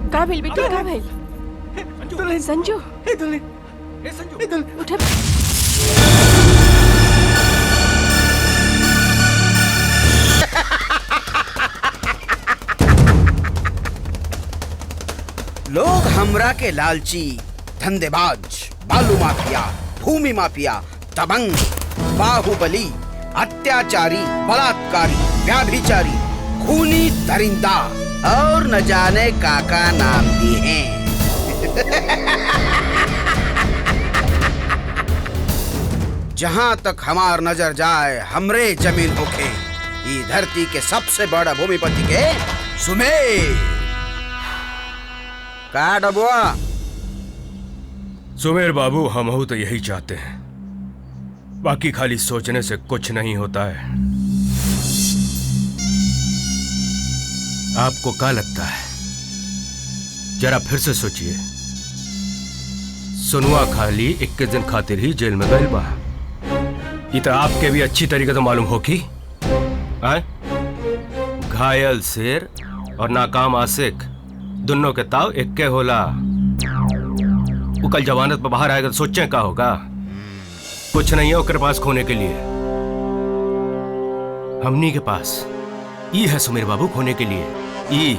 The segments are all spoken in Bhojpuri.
का भेल बेटी, का भेल? संजू, उठ। लोग हमरा के लालची, धंधेबाज, बालू माफिया, भूमि माफिया, दबंग, बाहुबली, अत्याचारी, बलात्कारी, व्याभिचारी, खूनी दरिंदा और न जाने काका नाम भी हैं। जहां तक हमार नजर जाए हमरे जमीन होके, ये धरती के सबसे बड़ा भूमिपति के सुमेर। का डबुआ? सुमेर बाबू, हम तो यही चाहते हैं, बाकी खाली सोचने से कुछ नहीं होता है। आपको क्या लगता है? जरा फिर से सोचिए। सुनवा खाली 21 दिन खातिर ही जेल में गइल बा। ये तो आपके भी अच्छी तरीके से मालूम हो कि घायल शेर और नाकाम आशिक दोनों के ताव एक के होला। वो कल जमानत पर बाहर आएगा तो सोचे क्या होगा? कुछ नहीं है उसके पास खोने के लिए। हमनी के पास ये है सुमेर बाबू खोने के लिए। ई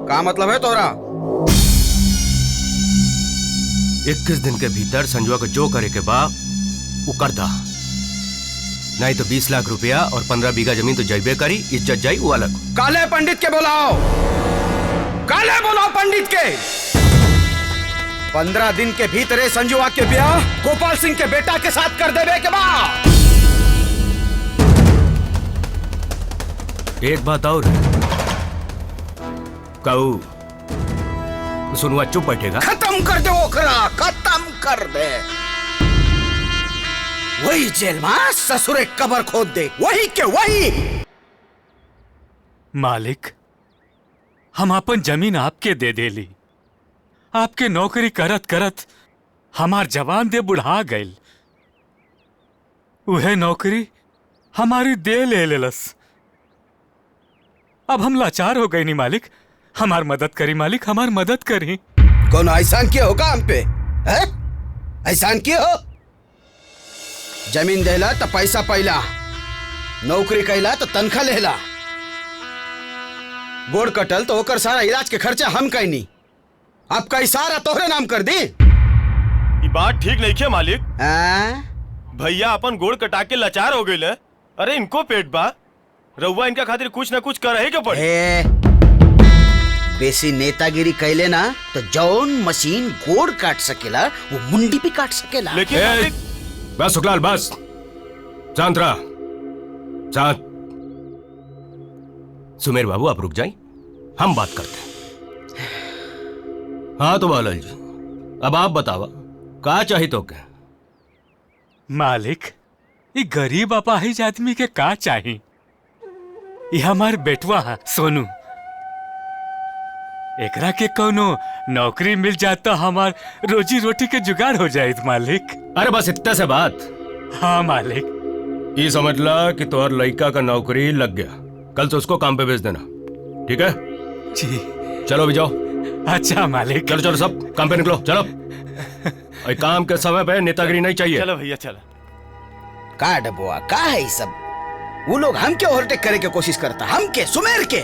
का मतलब है तोरा? 21 दिन के भीतर संजुआ को जो करे के बा वो कर दा, नहीं तो 20 लाख रुपया और 15 बीघा जमीन तो जैबे करी, इज्जत जाई वो अलग। काले पंडित के बुलाओ, काले बुलाओ पंडित के। 15 दिन के भीतर संजुआ के ब्याह गोपाल सिंह के बेटा के साथ कर देवे के बाद। एक बात और, कहू सुनुआ चुप बैठेगा? खत्म कर दे ओकरा, खत्म कर दे। वही जेल में ससुरे कबर खोद दे, वही के वही। मालिक, हम अपन जमीन आपके दे देली। आपके नौकरी करत करत हमार जवान दे बुढ़ा गइल। वह नौकरी हमारी दे ले लेलस। अब हम लाचार हो गए नी मालिक, हमार मदद करी मालिक, हमार मदद करी। कौन एहसान किया होगा हम पे? एहसान किया हो? जमीन देला तो पैसा पैला, नौकरी कैला तो तनख्वाह लेला, गोड़ कटल तो होकर सारा इलाज के खर्चा हम कैनी। आपका इशारा तोहरे नाम कर दी। ये बात ठीक नहीं है मालिक। भैया अपन गोड़ कटा के लाचार हो गए। अरे इनको पेट बा, रउआ इनका खातिर कुछ न कुछ कर के पड़े। बेसी नेतागिरी कैले ना तो जौन मशीन गोड़ काट सकेला वो मुंडी भी काट सकेला। लेकिन बस सुखलाल, बस शांत रहा, शांत। सुमेर बाबू आप रुक जाइए, हम बात करते हैं। हाँ तो बालाल जी, अब आप बतावा का चाहिए तो क्या? मालिक, ये गरीब अपाहिज आदमी के का चाहिए? ये हमार बेटवा है सोनू, एकरा के कोनो नौकरी मिल जाता हमार रोजी रोटी के जुगाड़ हो जाए मालिक। अरे बस इतने से बात। हाँ मालिक। ये समझ ला कि तोहर लड़का का नौकरी लग गया, कल से उसको काम पे भेज देना, ठीक है? जी। चलो भी जाओ। अच्छा मालिक। चलो चलो सब काम पे निकलो, चलो। काम के समय पे नेतागिरी नहीं चाहिए। चलो भैया चलो। का डबुआ, का है ये सब? वो लोग हम क्या ओवरटेक करे के कोशिश करता, हम के सुमेर के?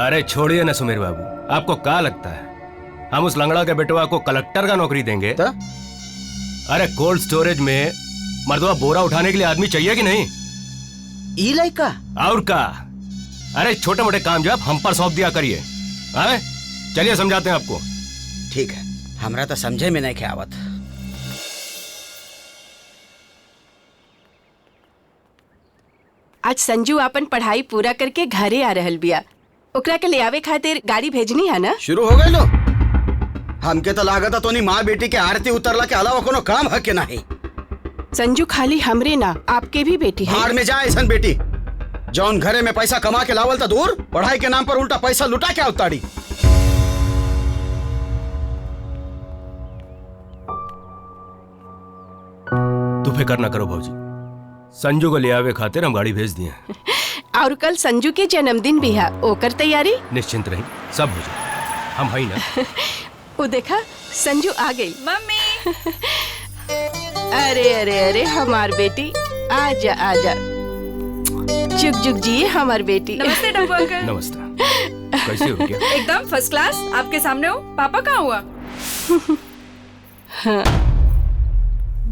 अरे छोड़िए ना सुमेर बाबू, आपको क्या लगता है हम उस लंगड़ा के बेटवा को कलेक्टर का नौकरी देंगे? तो? अरे कोल्ड स्टोरेज में मर्दवा बोरा उठाने के लिए आदमी चाहिए कि नहीं? ई लड़का और का? अरे छोटे मोटे काम जब हम पर सौंप दिया करिए। चलिए समझाते हैं आपको। ठीक है, हमरा तो समझे में नहीं आवत। आज संजू अपन पढ़ाई पूरा करके घरे आ रहल बिया, ओकरा के ले आवे खातिर गाड़ी भेजनी है ना? शुरू हो गए लो। हमके तो लागत तो नहीं माँ बेटी के आरती उतरला के अलावा कोनो काम है के नहीं। संजू खाली हमरे ना, आपके भी बेटी है। भाड़ में जाए ऐसन बेटी, जौन घरे में पैसा कमा के लावल था दूर, पढ़ाई के नाम पर उल्टा पैसा लुटा के उताड़ी। तू फिक्र ना करो भाजी, संजू को ले आवे खातिर हम गाड़ी भेज दिए। और कल संजू के जन्मदिन भी है, ओकर तैयारी। निश्चिंत रही, सब हो जाए, हम हई ना। वो देखा संजू आ गई। मम्मी। अरे अरे अरे हमार बेटी, आजा आजा, जुग जुग जिए हमार बेटी। नमस्ते डब्बू अंकल। नमस्ते, कैसे हो गया? एकदम फर्स्ट क्लास, आपके सामने हो। पापा कहाँ हुआ?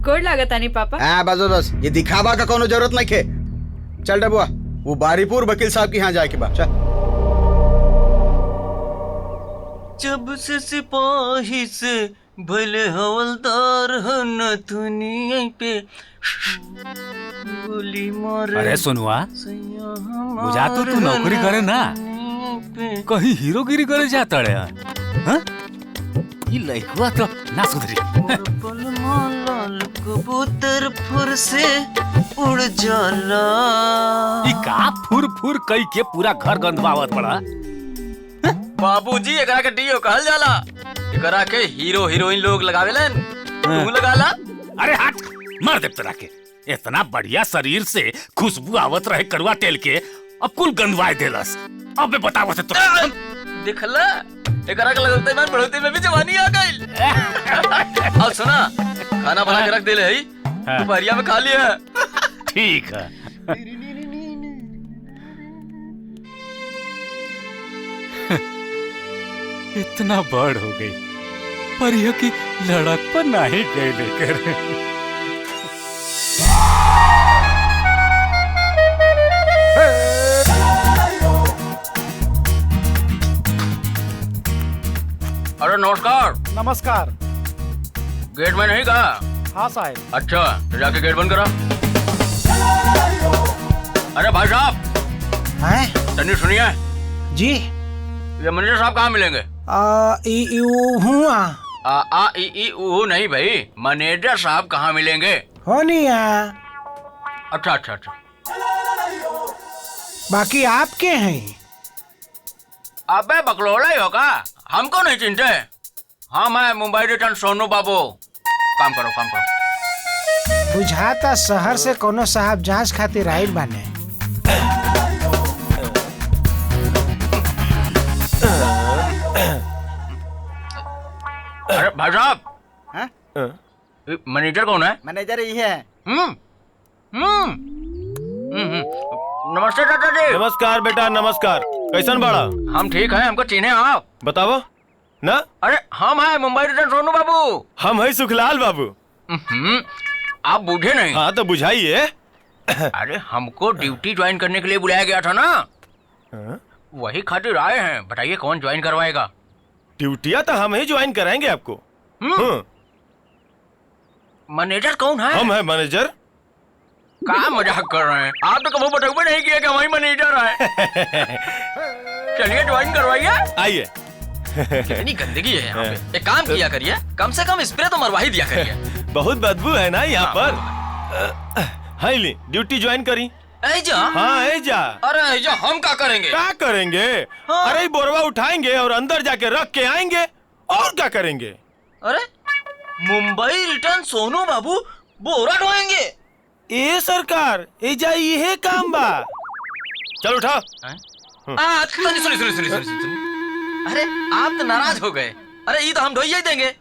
गोड़ लागत नहीं पापा। हाँ बस ये दिखावा का कोनो जरूरत नहीं खे। चल डबुआ, वो बारीपुर वकील साहब के यहाँ जाए के बाद चल। जब से सिपाही से भले हवलदार हो न दुनिया पे गोली मारे। अरे सुनुआ, बुझा तो तू नौकरी करे ना, कहीं हीरोगिरी करे जाता रे। हाँ? ये लड़का तो ना सुधरी। लाल कबूतर फुर से उड़ जाला। ये का फुर फुर कई के पूरा घर गंदवावत पड़ा। बाबूजी एकरा के डीओ कहल जाला। एकरा के हीरो हीरोइन लोग लगावेलन, तू लगाला। अरे हट, मार दे तोरा के। इतना बढ़िया शरीर से खुशबू आवत रहे कड़वा तेल के, अब कुल गंदवाए देलस। अबे बतावत है तो दिखला एकरा के लगते में बढ़ोते में भी जवानी आ गई। और सुना, खाना बना के रख दे ले हई, दोपहरिया में खा लिया। ठीक है। इतना बड़ हो गई पर यह कि लड़क पर नहीं गए लेकर। अरे नमस्कार। नमस्कार। गेट में नहीं कहा? हाँ साहब। अच्छा तो जाके गेट बंद करा। अरे भाई साहब, हैं? तनी सुनिए, जी। ये मैनेजर साहब कहाँ मिलेंगे? हुआ आ ई ई ऊ नहीं भाई, मैनेजर साहब कहाँ मिलेंगे? हो नहीं अच्छा अच्छा अच्छा। बाकी आपके हैं। अबे बकलोड़ा ही होगा, हमको नहीं चिंते। हाँ मैं मुंबई रिटर्न सोनू बाबू। काम करो काम करो। बुझाता शहर से कोनो साहब जांच खातिर आइल बाने। अरे भाई साहब, हाँ? मैनेजर कौन है? मैनेजर ही है। नमस्ते चाचा जी। नमस्कार बेटा, नमस्कार। कैसन बाड़ा? हम ठीक हैं, हमको चिन्हे आप? बताओ ना। अरे हम हैं मुंबई रिटर्न सोनू बाबू। हम है सुखलाल बाबू। आप बूढ़े नहीं? हाँ तो बुझाइए। अरे हमको ड्यूटी ज्वाइन करने के लिए बुलाया गया था ना। वही खातिर आए हैं। बताइए कौन ज्वाइन करवाएगा? ड्यूटिया तो हम ही ज्वाइन कराएंगे आपको। मैनेजर कौन है? हम है मैनेजर। क्या मजाक कर रहे हैं आप? तो कभी बताओ नहीं किया कि हमारी मैनेजर है। चलिए ज्वाइन करवाइए। आइए। कितनी गंदगी है यहाँ पे। एक काम किया करिए, कम से कम स्प्रे तो मरवा ही दिया करिए। बहुत बदबू है ना यहाँ पर। हाई ली ड्यूटी ज्वाइन करी। ऐजा? हाँ ऐजा। अरे ऐजा हम क्या करेंगे? क्या करेंगे? हाँ। अरे बोरवा उठाएंगे और अंदर जाके रख के आएंगे, और क्या करेंगे? अरे मुंबई रिटर्न सोनू बाबू बोरा ढोएंगे? ए सरकार, ऐजा ये काम बा। चल उठा। सुनी। अरे आप तो नाराज हो गए। अरे ये तो हम ढोइया ही देंगे।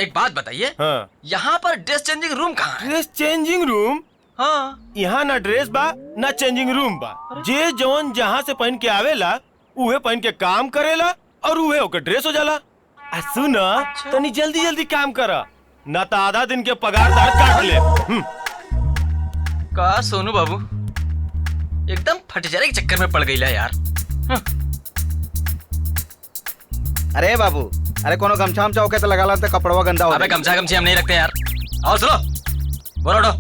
एक बात बताइए, हाँ। यहाँ पर ड्रेस चेंजिंग रूम कहाँ है? Dress changing room? हाँ। यहाँ ना ड्रेस बा ना चेंजिंग रूम बा। जे जौन जहाँ से पहन के आवेला उहे पहन के काम करेला और उहे ओकर ड्रेस हो जाला। सुना, तनी जल्दी जल्दी काम करा, ना तो आधा दिन के पगार दार काट ले। का सोनू बाबू एकदम फटजरे के चक्कर में पड़ गई यार। अरे बाबू, अरे कोनो गमछा हमछा होके तो लगा ला, तो कपड़वा गंदा हो। अबे गमछा गमछी हम नहीं रखते यार। और सुनो, बोलो उठो।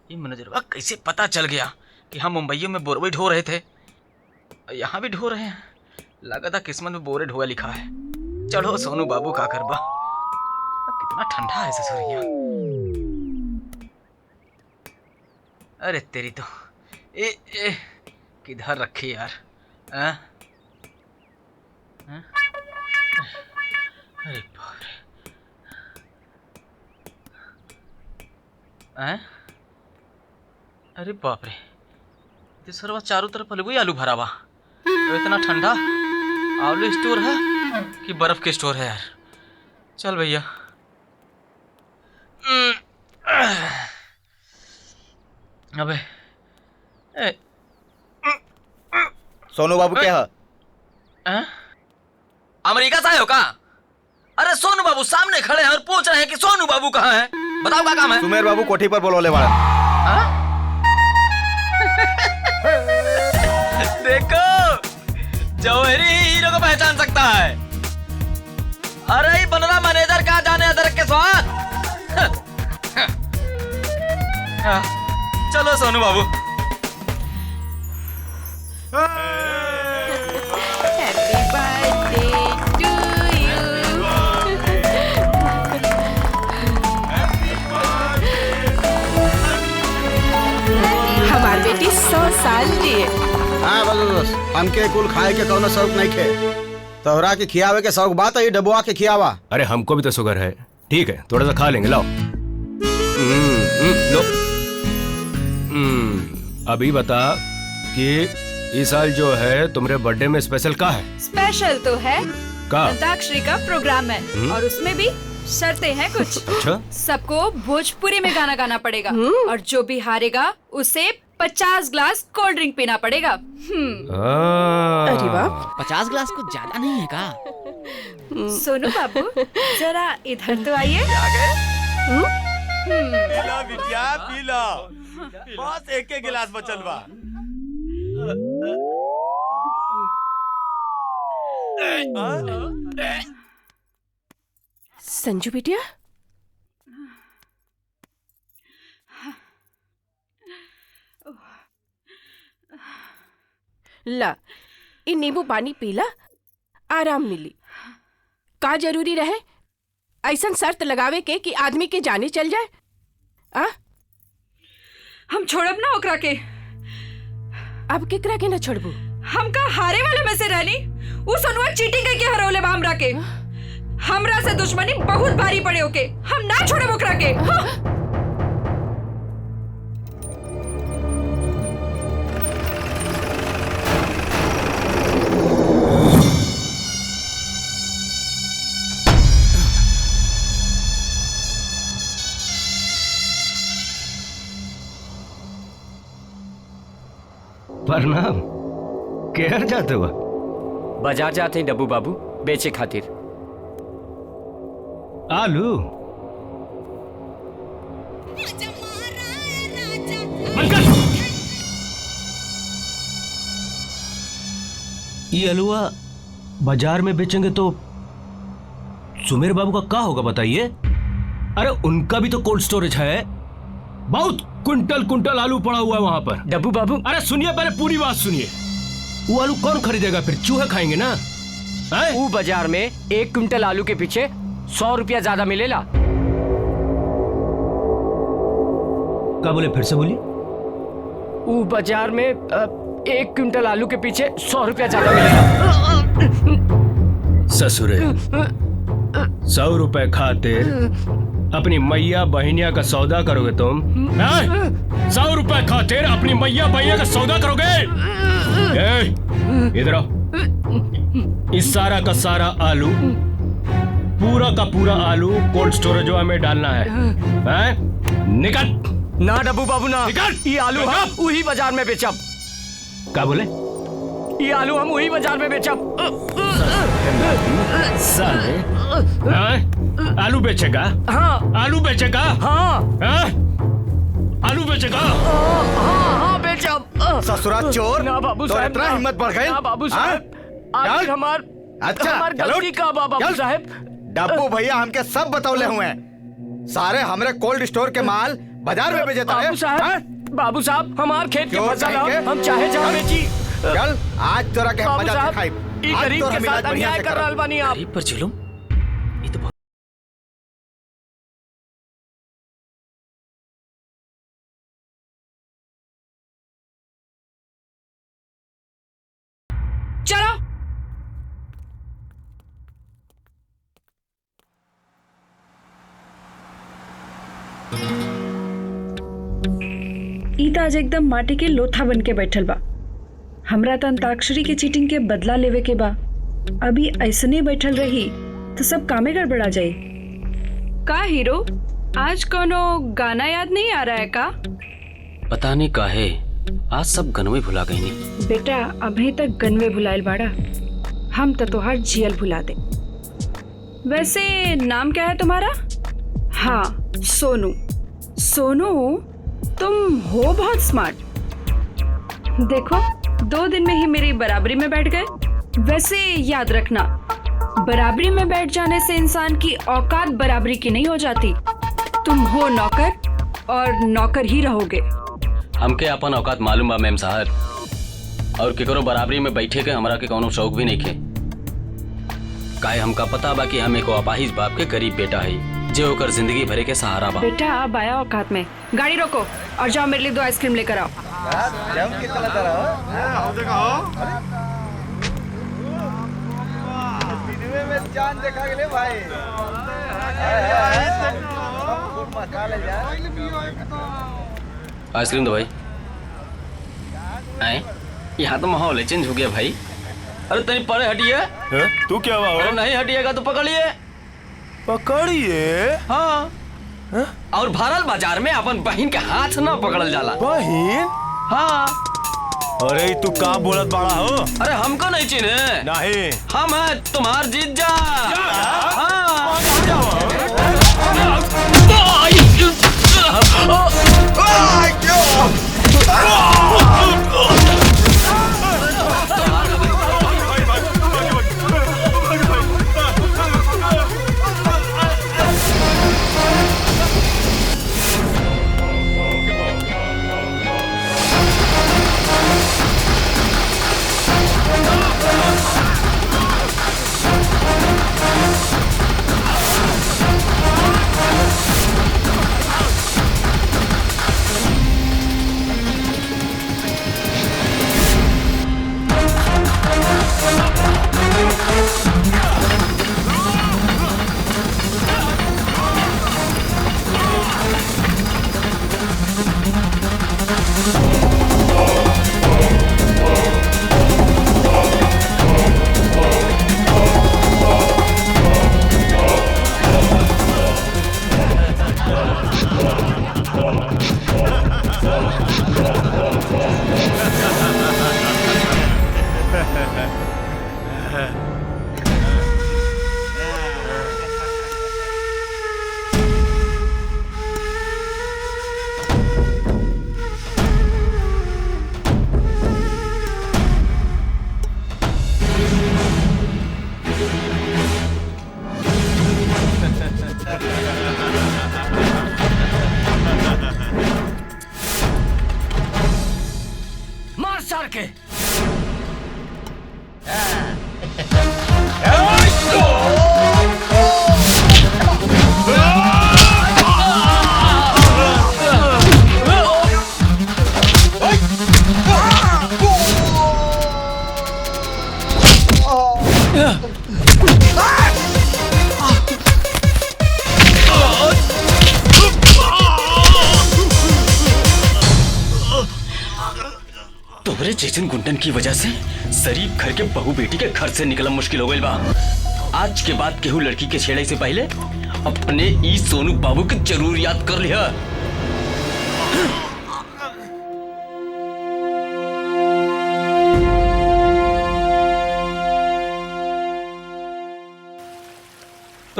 ये मैनेजर कैसे पता चल गया कि हम मुंबई में बोरवे ढो रहे थे? यहाँ भी ढो रहे हैं। लगा था किस्मत में बोरे ढोआ लिखा है। चलो सोनू बाबू का करबा। कितना ठंडा है ससुरिया। अरे तेरी तो ए किधर रखी यार? अरे बाप रे। हैं? अरे बाप रे, ये सरवा चारों तरफ अलगू ही आलू भरा हुआ। तो इतना ठंडा आलू स्टोर है कि बर्फ के स्टोर है यार। चल भैया। अबे ए, सोनू बाबू क्या है? हैं? अमेरिका से आए हो का? अरे सोनू बाबू सामने खड़े हैं और पूछ रहे हैं कि सोनू बाबू कहाँ हैं? बताओ क्या काम है? सुमेर बाबू कोठी पर बोलोले वाला। हाँ? देखो, जौहरी हीरो को पहचान सकता है। अरे ये बनरा मैनेजर कहाँ जाने अदरक के स्वाद। हाँ, चलो सोनू बाबू। Happy birthday to you. हमार बेटी 100 साल जिए। हाँ बस हमके कुल खाए के कौनो शौक नहीं खे। तोहरा के खियावे के शौक बात है, डबुआ के खियावा। अरे हमको भी तो शुगर है। ठीक है, थोड़ा सा खा लेंगे, लाओ। लो। अभी बता कि इस साल जो है तुम्हारे बर्थडे में स्पेशल क्या है? स्पेशल तो है, का? अंताक्षरी का प्रोग्राम है और उसमें भी शर्तें हैं कुछ। अच्छा? सबको भोजपुरी में गाना गाना पड़ेगा और जो भी हारेगा उसे 50 ग्लास कोल्ड ड्रिंक पीना पड़ेगा। अरे बाप, 50 ग्लास कुछ ज्यादा नहीं है का? सोनू बाबू जरा इधर तो आइए। पीला बिटिया पीला, बस एक गिलास बचल बा। संजू बिटिया, ला इ नींबू पानी पीला, आराम मिली। का जरूरी रहे ऐसा शर्त लगावे के कि आदमी के जाने चल जाए? आ? हम छोड़ब ना ओकरा के। अब केकरा के न छोड़बू? हम का हारे वाले में से रहनी। वो सोनुआ चीटिंग करके हरौले बा हमरा के। हमरा से दुश्मनी बहुत भारी पड़े ओके। हम ना छोड़ब ओकरा के। हाँ। प्रणाम। केहर जाते हुआ? बाजार जाते हैं डब्बू बाबू बेचे खातिर। आलू ये अलुआ बाजार में बेचेंगे तो सुमेर बाबू का क्या होगा बताइए? अरे उनका भी तो कोल्ड स्टोरेज है, बहुत कुंटल कुंटल आलू पड़ा हुआ है वहां पर। डब्बू बाबू अरे सुनिए, पहले पूरी बात सुनिए। वो आलू कौन खरीदेगा? फिर चूहे खाएंगे ना। वो बाजार में 1 क्विंटल आलू के पीछे 100 रुपया ज्यादा मिलेला। क्या बोले? फिर से बोलिए। वो बाजार में 1 क्विंटल आलू के पीछे 100 रुपया ज्यादा मिलेगा। ससुरे 100 रुपए खातिर अपनी मैया बहनिया का सौदा करोगे तुम? 100 रुपए खातिर अपनी मैया बहनिया का सौदा करोगे? इधर आओ। इस सारा का सारा आलू, पूरा का पूरा आलू कोल्ड स्टोरेज में डालना है। निकल। ना डब्बू बाबू ना, निकल। ये आलू हम वही बाजार में बेचब। क्या बोले? ये आलू हम वही बाजार में बेचब। साले, आलू बेचेगा? हाँ। आलू बेचेगा? हाँ। आलू बेचेगा? हाँ बेचब। ससुरा चोर, ना बाबू तो साहब, इतना ना। हिम्मत बढ़ गई? ना बाबू साहब, आखिर हमार अच्छा, हमार चलो। गलती का बा बाबू चल। साहब। डब्बू भैया हमके सब बतौले हुए हैं। सारे हमरे कोल्ड स्टोर के माल बाजार में बेचता है। बाबू साहब, बाबू साहब, हमार खेत के क्यों फसल कहेंगे? हम चाहे जहाँ बेची। चल आज तोरा के हम बाबू मजा साहब, दिखाई। ई आज गरीब तोरा के हम इलाज साथ बढ़िया अन्याय से कर करब। रहल बानी आप। गरीब पर जुलूम, ये तो बहुत चलो। ई त आज एकदम माटी के लोथा बन के बैठल बा। हमरा त अंताक्षरी के चीटिंग के बदला लेवे के बा। अभी ऐसने बैठल रही तो सब कामे गड़बड़ा जाई। का हीरो, आज कोनो गाना याद नहीं आ रहा है का? पता नहीं काहे आज सब गनवे भुला गई नहीं। बेटा अभी तक गनवे भुलाइल बाड़ा, हम तो तोहार जियल भुला दे। वैसे नाम क्या है तुम्हारा? हाँ सोनू। सोनू तुम हो बहुत स्मार्ट। देखो 2 दिन में ही मेरी बराबरी में बैठ गए। वैसे याद रखना, बराबरी में बैठ जाने से इंसान की औकात बराबरी की नहीं हो जाती। तुम हो नौकर और नौकर ही रहोगे। हमके अपन औकात मालूम बा मैम साहब, और केकरो बराबरी में बैठे के हमरा के कोनो शौक भी नहीं खे। काहे हमका पता बा कि हम एको अपाहिज बाप के गरीब बेटा है जो होकर जिंदगी भरे के सहारा बा। बेटा आप आया औकात में, गाड़ी रोको और जाओ मेरे लिए 2 आइसक्रीम लेकर आओ। आइसक्रीम दो भाई। आए यहाँ तो माहौल चेंज हो गया भाई। अरे तनी परे हटिए। तू क्या हुआ? अरे नहीं हटिएगा तो पकड़िए। पकड़िए? हाँ। और भारल बाजार में अपन बहन के हाथ ना पकड़ल जाला। बहन? हाँ। अरे तू का बोलत बड़ा हो? अरे हमको नहीं चिन्हे? नहीं। हम है तुम्हार जीजा। हाँ। मार सार के। तोहरे जैसन गुंडन की वजह से शरीफ घर के बहू बेटी के घर से निकलना मुश्किल हो गई बा। आज के बाद केहू लड़की के छेड़े से पहले अपने ई सोनू बाबू के जरूर याद कर लिया।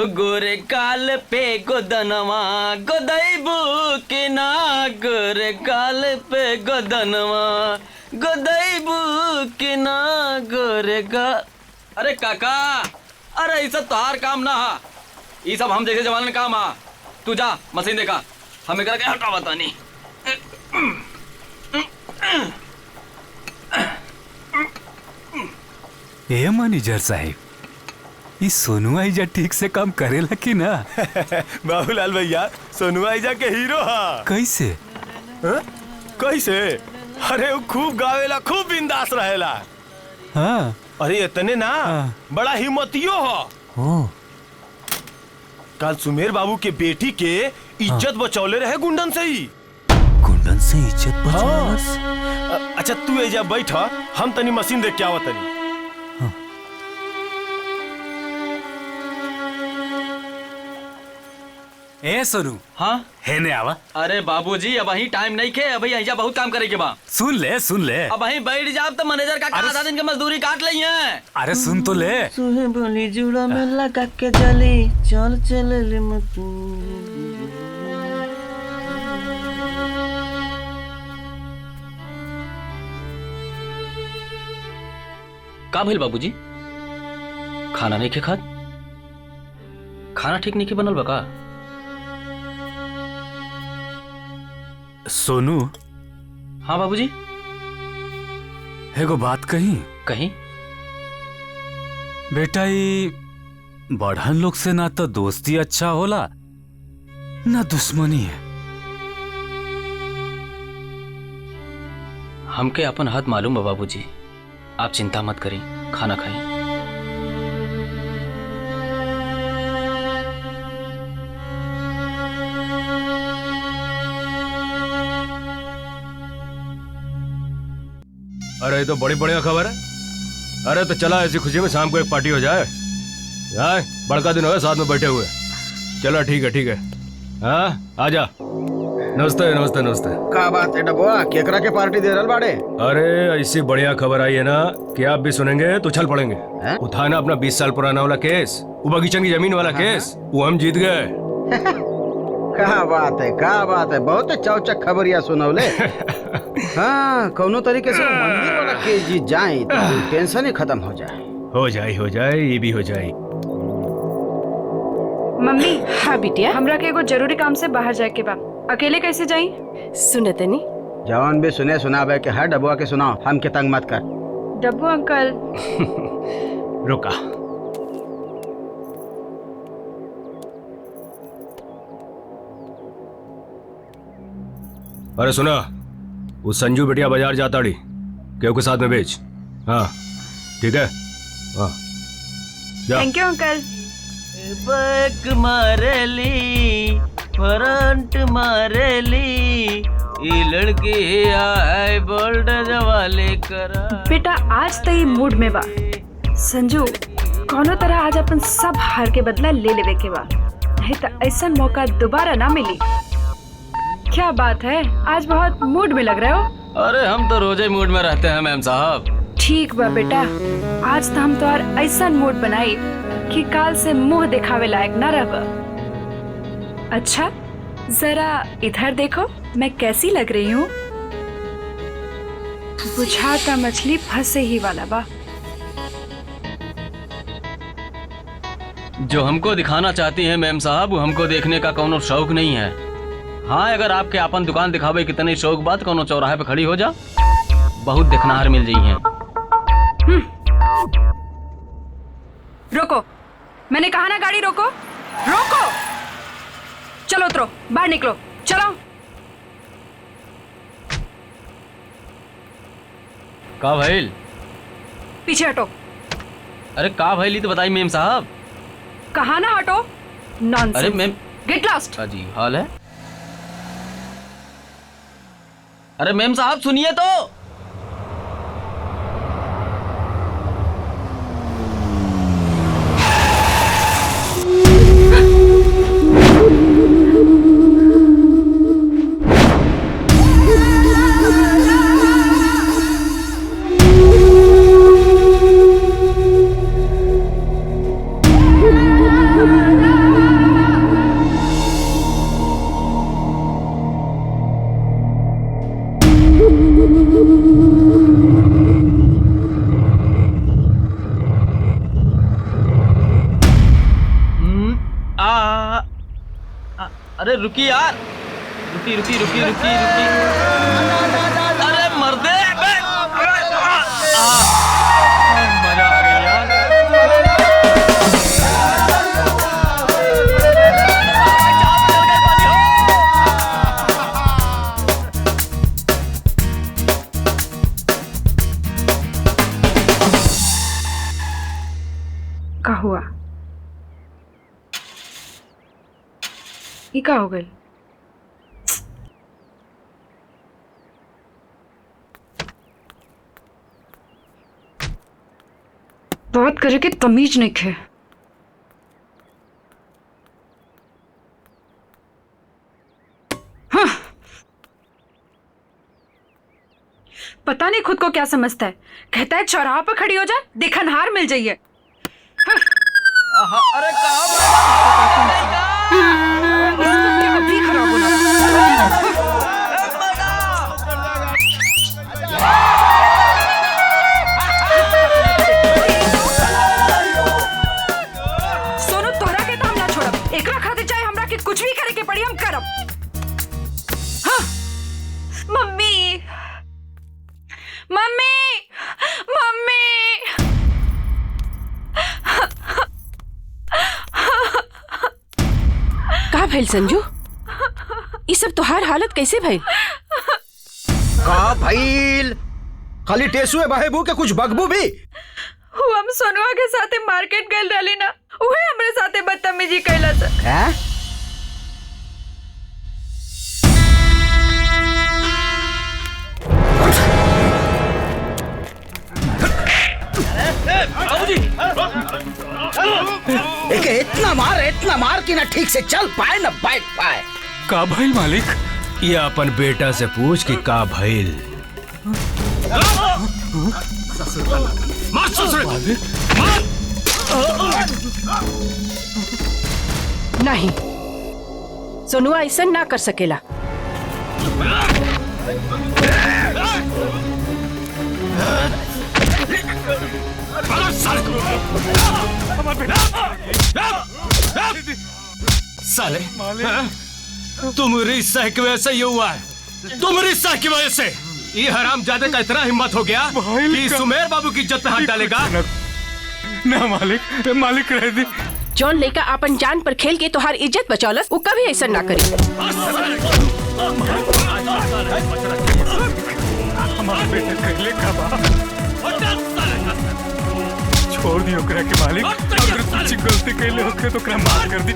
गोरे काल पे गोदनवा गोदैबू के ना, गोरे काल पे गोदनवा गोदैबू के ना, गोरे का। अरे काका, अरे ये सब तोहार काम ना हा, ये सब हम जैसे जवान काम हा। तू जा मशीन देखा, हमें करके हटा बता नहीं। ए मैनेजर साहब, इस सोनू आइजा ठीक से काम करेला कि ना? बाबूलाल भैया सोनू आइजा के हीरो हा। कैसे? कैसे? अरे वो खूब गावेला, खूब बिंदास रहेला। हाँ। अरे इतने ना, बड़ा हिम्मतियो हो। कल सुमेर बाबू के बेटी के इज्जत बचौले रहे गुंडन से ही। मुंडन से इज्जत बचावस। अच्छा तू एजा बैठ, हम तनी मशीन देख के आवत तनी। ए सोनू, हाँ है ने आवा। अरे बाबूजी अब वही टाइम नहीं खे, अभी यहाँ बहुत काम करे के बा। सुन ले अब वहीं बैठ जाओ तो मैनेजर का आधा दिन की मजदूरी काट ली है। अरे सुन तो ले। सुहे बोली जुड़ा में लगा के जली, चल चल ले मत। का भइल बाबूजी? खाना नहीं खे खात? खाना ठीक नहीं के बनल बा का? सोनू। हाँ बाबूजी। एगो बात कही। कहीं बेटा, ये बढ़न लोग से ना तो दोस्ती अच्छा होला ना दुश्मनी है। हमके अपन हद मालूम है बाबूजी, आप चिंता मत करें, खाना खाएं। अरे ये तो बड़ी बढ़िया खबर है। अरे तो चला, ऐसी खुशी में शाम को एक पार्टी हो जाए। यार बड़का दिन हो गया साथ में बैठे हुए। चलो ठीक है। हाँ आजा। नमस्ते नमस्ते नमस्ते। का बात है डबुआ, केकरा के पार्टी दे रहल बाड़े? अरे ऐसी बढ़िया खबर आई है ना कि आप भी सुनेंगे तो छल पड़ेंगे। उठाना अपना 20 साल पुराना वाला केस, वो बगीचन की जमीन वाला केस, वो हम जीत गए। का बात है, बहुत चौचक खबरिया सुनौले। हाँ, कोनो तरीके से मंदिर वाला केस जीत जाए तो टेंशन ही खत्म हो जाए। हो जाए, ये भी हो जाए। मम्मी। हाँ बिटिया। हमरा के एगो जरूरी काम से बाहर जाए के बा, अकेले कैसे जाई? सुनते नहीं। जवान भी सुने सुनाबे के हर डबुआ के सुनाओ, हम के तंग मत कर। डब्बू अंकल। रुका। अरे सुना, वो संजू बिटिया बाजार जाता डी, केहू के साथ में बेच। हाँ ठीक है। हाँ थैंक यू अंकल। बैक मारेली, फ्रंट मारेली, ये लड़की आए बोल्ड जवाले करा। बेटा आज तो ये मूड में बा। संजू, कोनो तरह आज अपन सब हार के बदला ले लेवे के बा, नहीं तो ऐसा मौका दोबारा ना मिली। क्या बात है, आज बहुत मूड में लग रहे हो। अरे हम तो रोजे मूड में रहते हैं मैम साहब। ठीक बा बेटा, आज तो हम तो ऐसा मूड बनाई कि काल से मुंह दिखावे लायक ना रह। अच्छा जरा इधर देखो, मैं कैसी लग रही हूँ? बुझाता मछली फंसे ही वाला बा। जो हमको दिखाना चाहती हैं मैम साहब, वो हमको देखने का कोनो शौक नहीं है। हाँ, अगर आपके अपन दुकान दिखावे कितनी शौक बात, कोनो चौराहे पे खड़ी हो जा, बहुत देखनाहार मिल जाई हैं। रोको, मैंने कहा ना गाड़ी रोको। रोको, चलो उतरो, बाहर निकलो, चलो। का भइल? पीछे हटो। अरे का भइली तो बताई मैम साहब। कहा ना हटो। नॉनसेंस। अरे मैम, गेट लॉस्ट। जी हाल है। अरे मैम साहब सुनिए तो। अरे रुकी यार, रुकी। अरे मर्दे, मजा आ गया यार। का हुआ? ये का हो गई? बात करे के तमीज नहीं खे। हाँ। पता नहीं खुद को क्या समझता है। कहता है चौराहा पर खड़ी हो जा, देखनहार मिल जाइए। अरे अभी खराब होना। सोनू तोहरा के दाम ना छोड़ब। एकरा खातिर चाहे हमरा के कुछ भी करे के पड़ी हम करब। हाँ। मम्मी मम्मी मम्मी का भइल संजू? ये सब तोहार हालत कैसे भइल? का भइल? खाली टेसुए बहेबू के कुछ बगबू भी? हम सोनुआ के साथे मार्केट गए रहली ना, उहे हमरे साथे बदतमीजी कैला था। हैं? एके इतना मार कि ना ठीक से चल पाए ना बैठ पाए। का भइल मालिक? ये अपन बेटा से पूछ कि का भइल। नहीं, सोनुआ ऐसा ना कर सकेला। साले तुम्हारी रिश्ता की वजह से ये हुआ है। तुम्हारी रिश्ता की वजह से ये हरामजादे का इतना हिम्मत हो गया कि सुमेर बाबू की इज्जत पे हाथ डालेगा। ना मालिक, मालिक रह दी। जौन लेका अपन जान पर खेल के तोहार इज्जत बचौलस, वो कभी ऐसा ना करी। हमारे बेटा कहले का बा। छोड़ दी ओकरा के मालिक। अगर कुछ गलती कैले होके तो ओकरा माफ कर दी।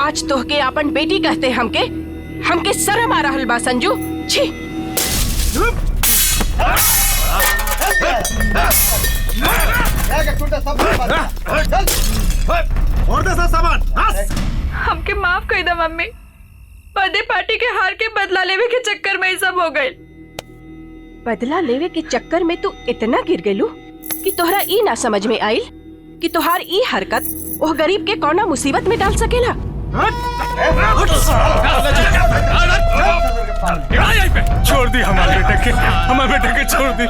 आज तोहके अपन बेटी कहते हमके शर्म आ रहल बा संजू। छी। हमके माफ कर दे मम्मी। बर्थडे पार्टी के हार के बदला लेवे के चक्कर में ये सब हो गए। बदला लेवे के चक्कर में तू इतना गिर गेलू कि तोहरा ई ना समझ में आइल कि तोहार ई हरकत वो गरीब के कौना मुसीबत में डाल सकेला। छोड़ दी हमारे बेटे के छोड़ दी।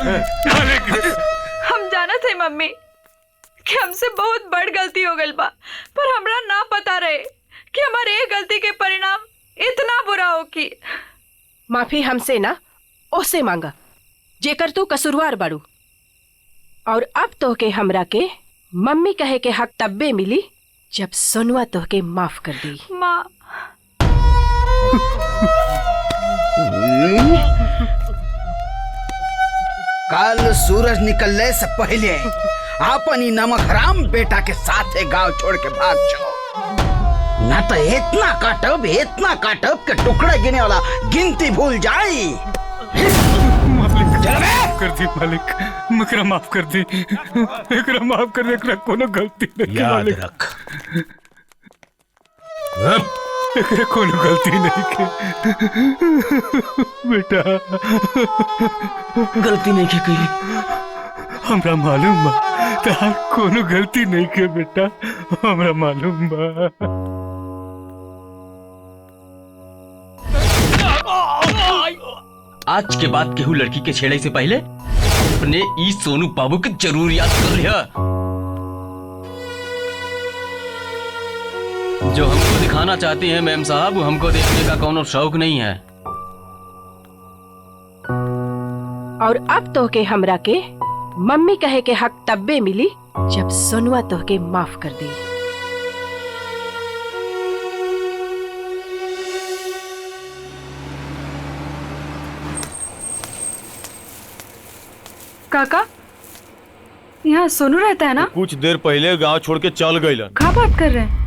हम जाना थे मम्मी कि हमसे बहुत बड़ गलती हो गई बा, पर हमरा ना पता रहे कि हमारे एक गलती के परिणाम इतना बुरा हो कि। माफी हमसे ना ओसे मांगा जेकर तू कसूरवार बाड़ू। और अब तोहके हमरा के मम्मी कहे के हक तब्बे मिली जब सोनुआ तोहके माफ कर दी। माँ कल सूरज निकलने से पहले अपनी नमक हराम बेटा के साथ गांव छोड़ के भाग जाओ, ना तो इतना काटब के टुकड़े गिने वाला गिनती भूल जाई। माफ कर दी मालिक, एकरा माफ कर दी। एकरा कोनो गलती नहीं। याद मालिक रख। एकरा कोनो गलती नहीं के बेटा। गलती नहीं की कही। हमरा मालूम बा तार कोनो गलती नहीं के बेटा, हमरा मालूम बा। आज के बाद केहू लड़की के छेड़े से पहले अपने ई सोनू बाबू के जरूर याद कर लिया। जो हमको दिखाना चाहती हैं मैम साहब, वो हमको देखने का कोनो शौक नहीं है। और अब तोहके हमरा के मम्मी कहे के हक तब्बे मिली जब सोनुआ तोहके माफ कर दी। काका, यहाँ सोनू रहता है ना? कुछ देर पहले गांव छोड़ के चल गइलन। कहाँ बात कर रहे हैं?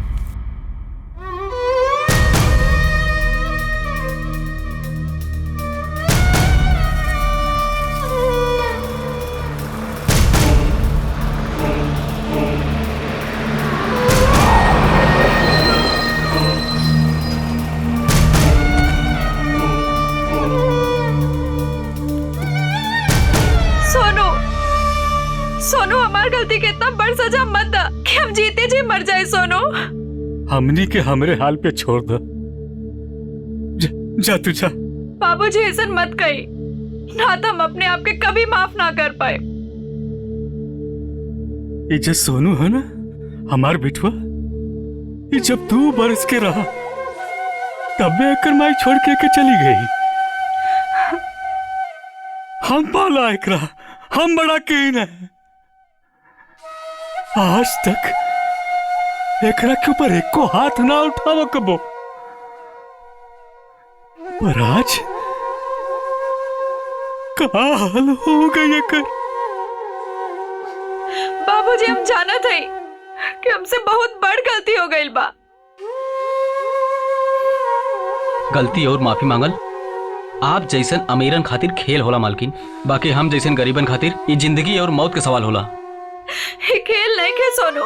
बड़ सजा मत दा कि हम जीते जी मर जाए सोनू। हमनी के हमरे हाल पे छोड़ दो। जा तू जा। बाबूजी ऐसा मत कही, ना तो हम अपने आप के कभी माफ ना कर पाए। ये जो सोनू है ना, हमार बिटवा, ये जब 2 बरस के रहा तब मैं एकर माई छोड़ के चली गई। हम पाला एकरा, हम बड़ा कहीं है। आज तक एकरा के ऊपर एको हाथ ना उठावा कबो, पर आज का हाल हो गई एकर। बाबूजी हम जाना थे कि हमसे बहुत बड़ गलती हो गई बा। गलती और माफी मांगल आप जैसन अमीरन खातिर खेल होला मालकिन, बाकी हम जैसन गरीबन खातिर ये जिंदगी और मौत के सवाल होला। ये खेल नहीं के सोनू,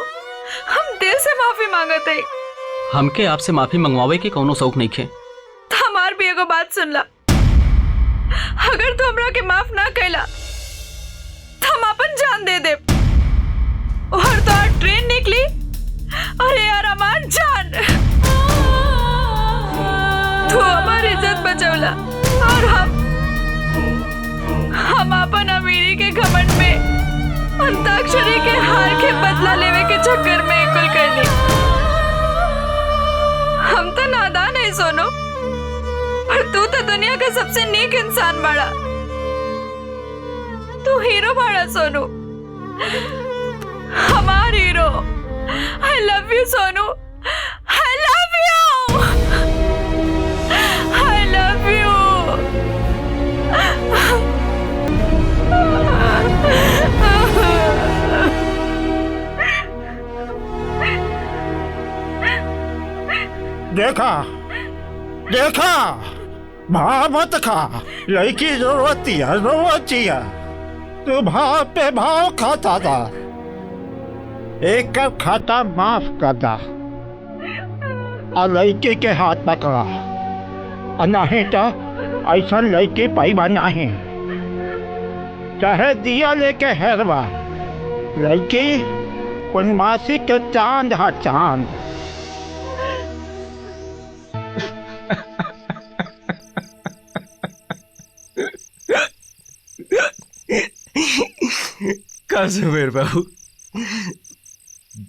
हम दिल से माफी मांगते। हमके आपसे माफी मंगवावे के कोनो शौक नहीं खे। हमार भी एगो बात सुन ला, अगर तू हमरा के माफ ना कैला तो हम अपन जान दे दे। और तो ट्रेन निकली, अरे यार हमार जान, तू हमारी इज्जत बचौला और हम अपन अमीरी के घमंड में अंताक्षरी के हार के बदला लेवे के चक्कर में कुल करनी। हम तो नादान है सोनू, पर तू तो दुनिया का सबसे नेक इंसान बाड़ा। तू हीरो बाड़ा सोनू, हमार hero. I love you Sonu, I love you, I love you. देखा देखा, भाव मत खा, लड़की जरूरत है। तू भाव पे भाव खाता था, एक कप खाता माफ कर दा और लड़की के हाथ पकड़ा, और नहीं तो ऐसा लड़की पैबा नहीं, चाहे दिया लेके हेरवा। लड़की पूर्णमासी के चांद है चांद। कैसे मेरे बाबू,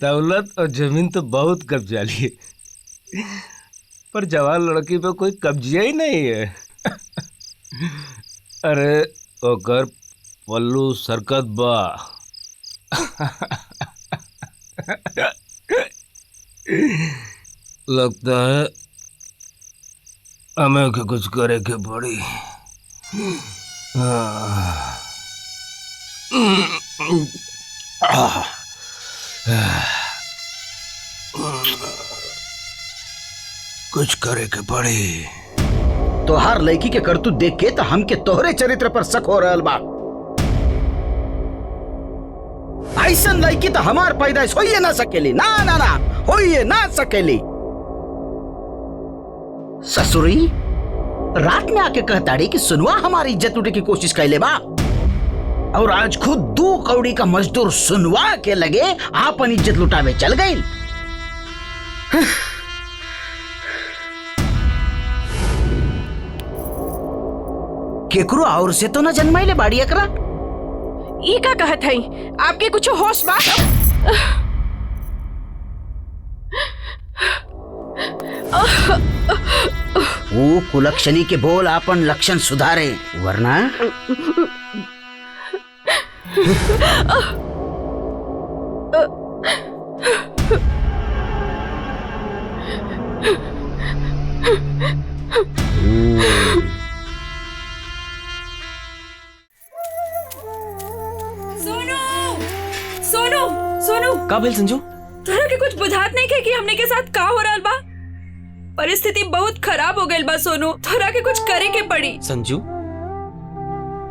दौलत और जमीन तो बहुत कब्जा लिए, पर जवान लड़की पे कोई कब्जा ही नहीं है। अरे ओकर पल्लू सरकत बा। लगता है हमें के कुछ करे के पड़ी। कुछ करे के पड़ी। तोहार लड़की के करतूत देख के तो हमके तोहरे चरित्र पर शक हो रहल बा। ऐसन लड़की तो हमार पैदाइश होइए ना सकेली, ना ना ना होइए ना सकेली। ससुरी रात में आके कहताड़ी कि सुनवा हमारी इज्जत लूटे की कोशिश कैले बा, और आज खुद 2 कौड़ी का मजदूर सुनवा के लगे आपन इज्जत लुटावे चल गई। केकरो और से तो न जन्माइले बाड़ी एकरा। ई का कहत हई, आपके कुछ होश बा? वो कुलक्षणी के बोल आपन लक्षण सुधारे, वरना सोनू सोनू का भेल संजू? तोरा के कुछ बुझात नहीं है कि हमने के साथ का हो रहल बा? परिस्थिति बहुत खराब हो गई बा सोनू, तोरा के कुछ करे के पड़ी। संजू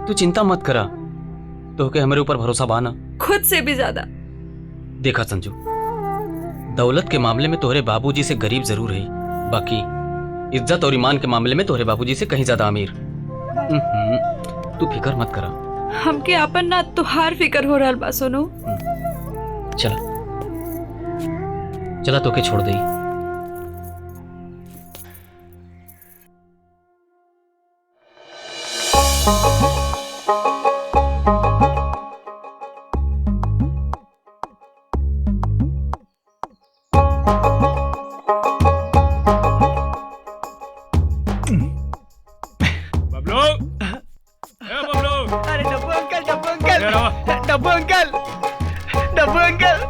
तू चिंता मत करा, तो के हमारे ऊपर भरोसा बाना। खुद से भी ज्यादा। देखा संजू, दौलत के मामले में तोहरे बाबूजी से गरीब जरूर है, बाकी इज्जत और ईमान के मामले में तोहरे बाबूजी से कहीं ज्यादा अमीर। तू फिकर मत करा। हमके अपन ना तुहार फिकर हो रहल बा सोनू। चला चला तो के छोड़ दे।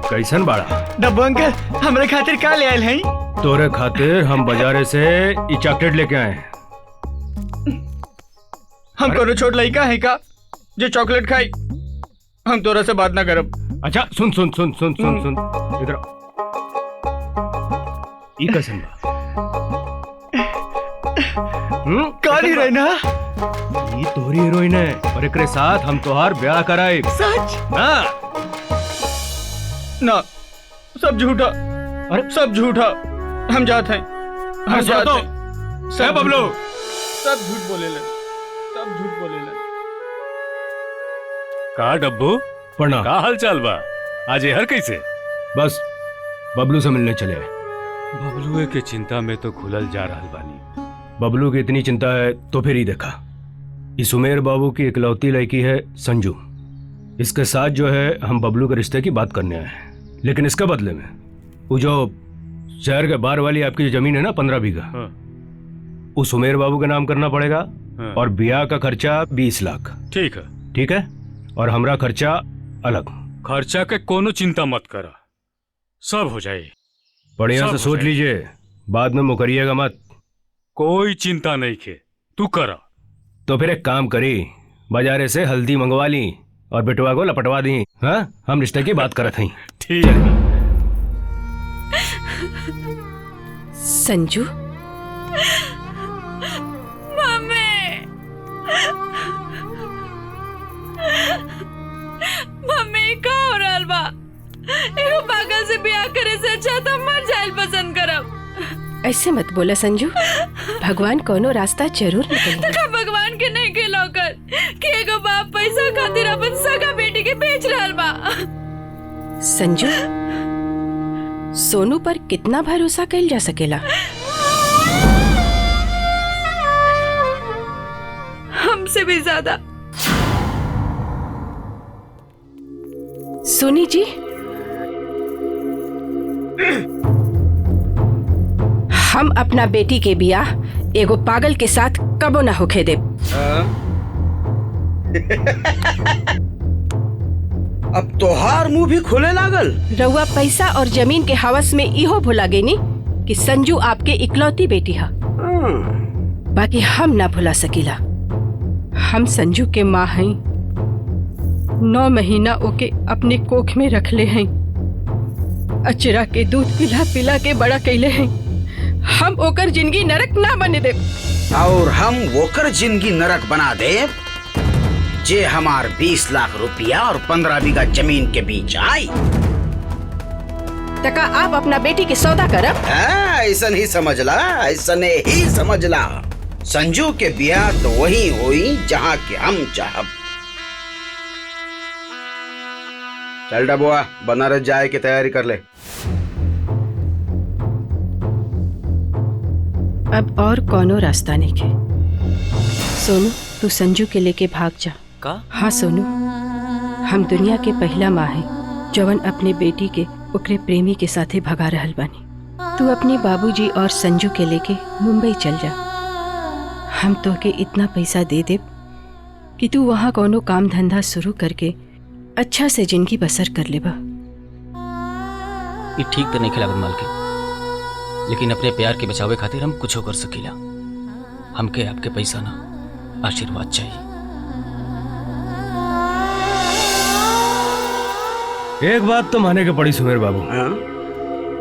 कैसन बाड़ा? डब्बू अंकल हमरे खातिर का ले आयल हैं? तोरे खातिर हम बाजारे से ई चॉकलेट लेके आए हैं। हम कोनो छोट लड़का है का जो चॉकलेट खाई? हम तोरा से बात ना करब। अच्छा सुन सुन सुन सुन सुन सुन इधर आ। ई कैसन बा? काल ही रही ना? ई तोरी हीरोइन है और एकरे साथ हम तोहार ब्याह कराए। सच? हाँ। ना सब झूठा। अरे सब झूठा। हम जाते हैं। हम जाते हैं। सब बबलू सब झूठ बोले ले। सब झूठ बोले ले। का डब्बू प्रणाम। का हाल चाल बा? आज हर कैसे? बस बबलू से मिलने चले आए। बबलुए के चिंता में तो खुलल जा रहल बानी। बबलू की इतनी चिंता है तो फिर ही देखा। इस उमेर बाबू की इकलौती लड़की है संजू। इसके साथ जो है हम बबलू के रिश्ते की बात करने आए हैं, लेकिन इसके बदले में वो जो शहर के बाहर वाली आपकी जो जमीन है ना 15 बीघा, उस उमेर बाबू के नाम करना पड़ेगा। और ब्याह का खर्चा 20 लाख। ठीक है। ठीक है, और हमरा खर्चा अलग। खर्चा के कोनो चिंता मत करा, सब हो जाए। बढ़िया से सोच लीजिए, बाद में मुकरिएगा मत। कोई चिंता नहीं खे, तू करा। तो फिर एक काम करी, बाजारे से हल्दी मंगवा ली और बिटवा को लपटवा दी। हाँ, हम रिश्ते की बात करत हई। ठीक है। संजू, मम्मी का हो रहल बा? एगो पागल से ब्याह करे से अच्छा तो मर जाइल पसंद करब। ऐसे मत बोला संजू, भगवान कोनो रास्ता जरूर निकालेगा। का भगवान के नहीं के लौकर कि एगो बाप पैसा खातिर अपन सगा बेटी के बेच रहल बा। संजू, सोनू पर कितना भरोसा कइल जा सकेला? हमसे भी ज्यादा। सोनी जी, हम अपना बेटी के बियाह एगो पागल के साथ कबो ना होखे देब। अब तोहार मुंह भी खुले लागल। रउआ पैसा और जमीन के हवस में इहो भुला गईनी कि संजू आपके इकलौती बेटी है। बाकी हम ना भुला सकीला, हम संजू के माँ हई। 9 महीना ओके अपने कोख में रख ले हैं, अचरा के दूध पिला पिला के बड़ा कैले हैं। हम ओकर जिंदगी नरक ना बने दे। और हम ओकर जिंदगी नरक बना दे जे हमार 20 लाख रुपया और 15 बीघा जमीन के बीच आई। तका आप अपना बेटी के सौदा करब? ऐसा ही समझला, ऐसा ही समझला। संजू के ब्याह तो वही हुई जहाँ के हम चाहब। चल डबुआ, बनारस जाए की तैयारी कर ले। अब और कोनो रास्ता नहीं है। सोनू, तू संजू के लेके भाग जा। का? हाँ सोनू, हम दुनिया के पहला माँ है जवन अपने बेटी के ओकरे प्रेमी के साथे भगा रहल बानी। तू अपने बाबूजी और संजू के लेके मुंबई चल जा। हम तो के इतना पैसा दे दे कि तू वहाँ कोनो काम धंधा शुरू करके अच्छा से जिंदगी बसर कर लेबा। ये ठीक तो नहीं खिलागत मालकिन, लेकिन अपने प्यार के बचावे खातिर हम कुछ कर सकीला। हमके आपके पैसा ना, आशीर्वाद चाहिए। एक बात तो माने के पड़ी सुमेर बाबू,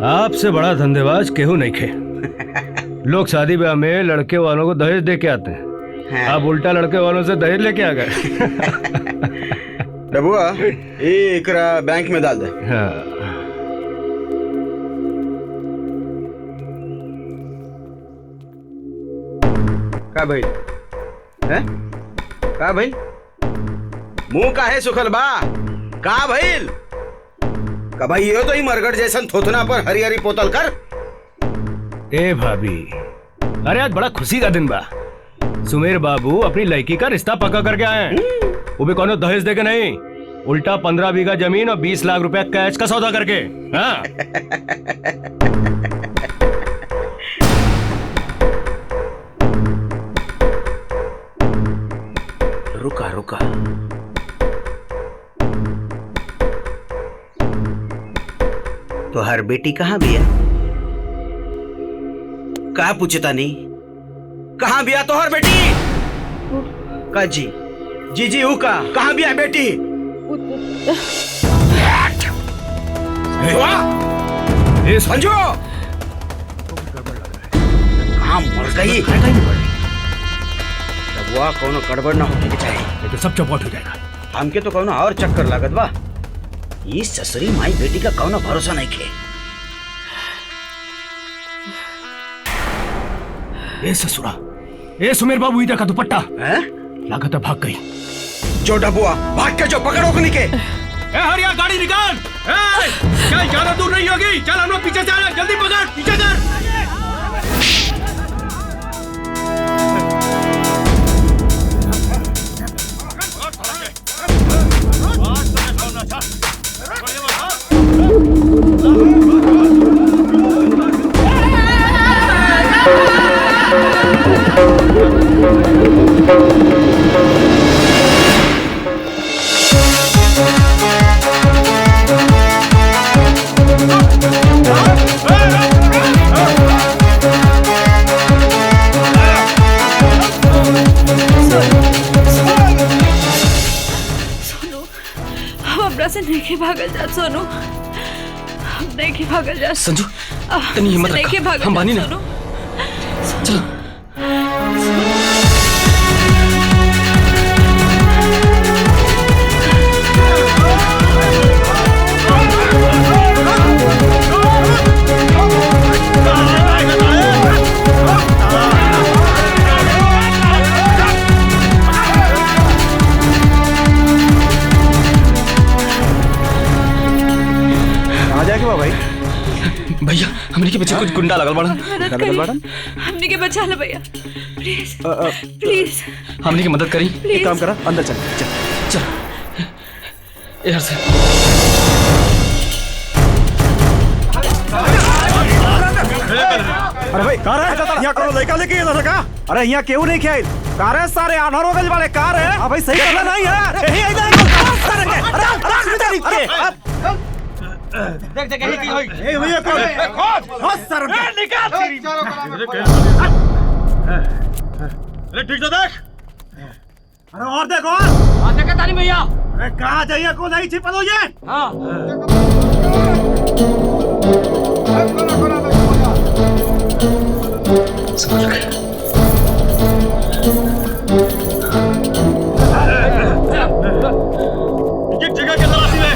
आपसे बड़ा धंधेबाज केहू नहीं खे। लोग शादी ब्याह में लड़के वालों को दहेज दे के आते हैं, आप उल्टा लड़के वालों से दहेज लेके आ गए। डबुआ, ये एकरा बैंक में डाल दे। हाँ। का भाई है? का भाई मुंह का है सुखल बा? का भाई भाई ये तो ही मरगट जैसन थोथना पर हरी हरी पोतल कर। ए भाभी, अरे आज बड़ा खुशी का दिन बा। सुमेर बाबू अपनी लड़की का रिश्ता पक्का करके आए हैं। वो भी कौनो दहेज देके नहीं, उल्टा 15 बीघा जमीन और 20 लाख रुपया कैश का सौदा करके। हाँ। रुका रुका, तो हर बेटी कहाँ भी है? कहा पूछता नहीं, कहाँ भी है तो हर बेटी? का जी जी हूँ का, कहाँ भी है बेटी? संजो कहाँ मर गई? बुआ कोनो गड़बड़ ना होने के चाहिए, तो सब चौपट हो जाएगा। हमके तो कोनो और चक्कर लागत बा। ये ससुरी माई बेटी का कोनो भरोसा नहीं के। ए ससुरा, ए सुमेर बाबू, इधर का दुपट्टा हैं? लागत है भाग गई। जो डबुआ भाग के जो पकड़ो को निके। ए हरिया, गाड़ी निकाल। क्या ज्यादा दूर नहीं होगी? चल हम लोग पीछे से आ रहे हैं, जल्दी पकड़, पीछे कर। से नहीं भागल जा सोनू, नहीं भागल जा। संजू, इतनी हिम्मत रखा, हम बानी ना। चलो। भाई भैया, हमने के पीछे कुछ गुंडा लगल बड़न। हमने के बचा लो भैया, प्लीज प्लीज। हमने की मदद करी। एक काम करा, अंदर चल चल चल यार से। अरे भाई कार है, यहाँ करो लड़का लेके इधर का। अरे यहाँ क्यों नहीं खेल? कार है सारे आनर हो गए वाले कार है। अब भाई सही करना नहीं है। यही इधर देख देख यही होई। ए भैया कौन? बहुत सर निकाल तेरी। अरे ठीक तो देख। अरे और देखो। हां देखा तानी भैया। अरे कहां जाइए को नहीं छिपल हो ये? हां। समझ गए। ये जगह के तलाशी ले।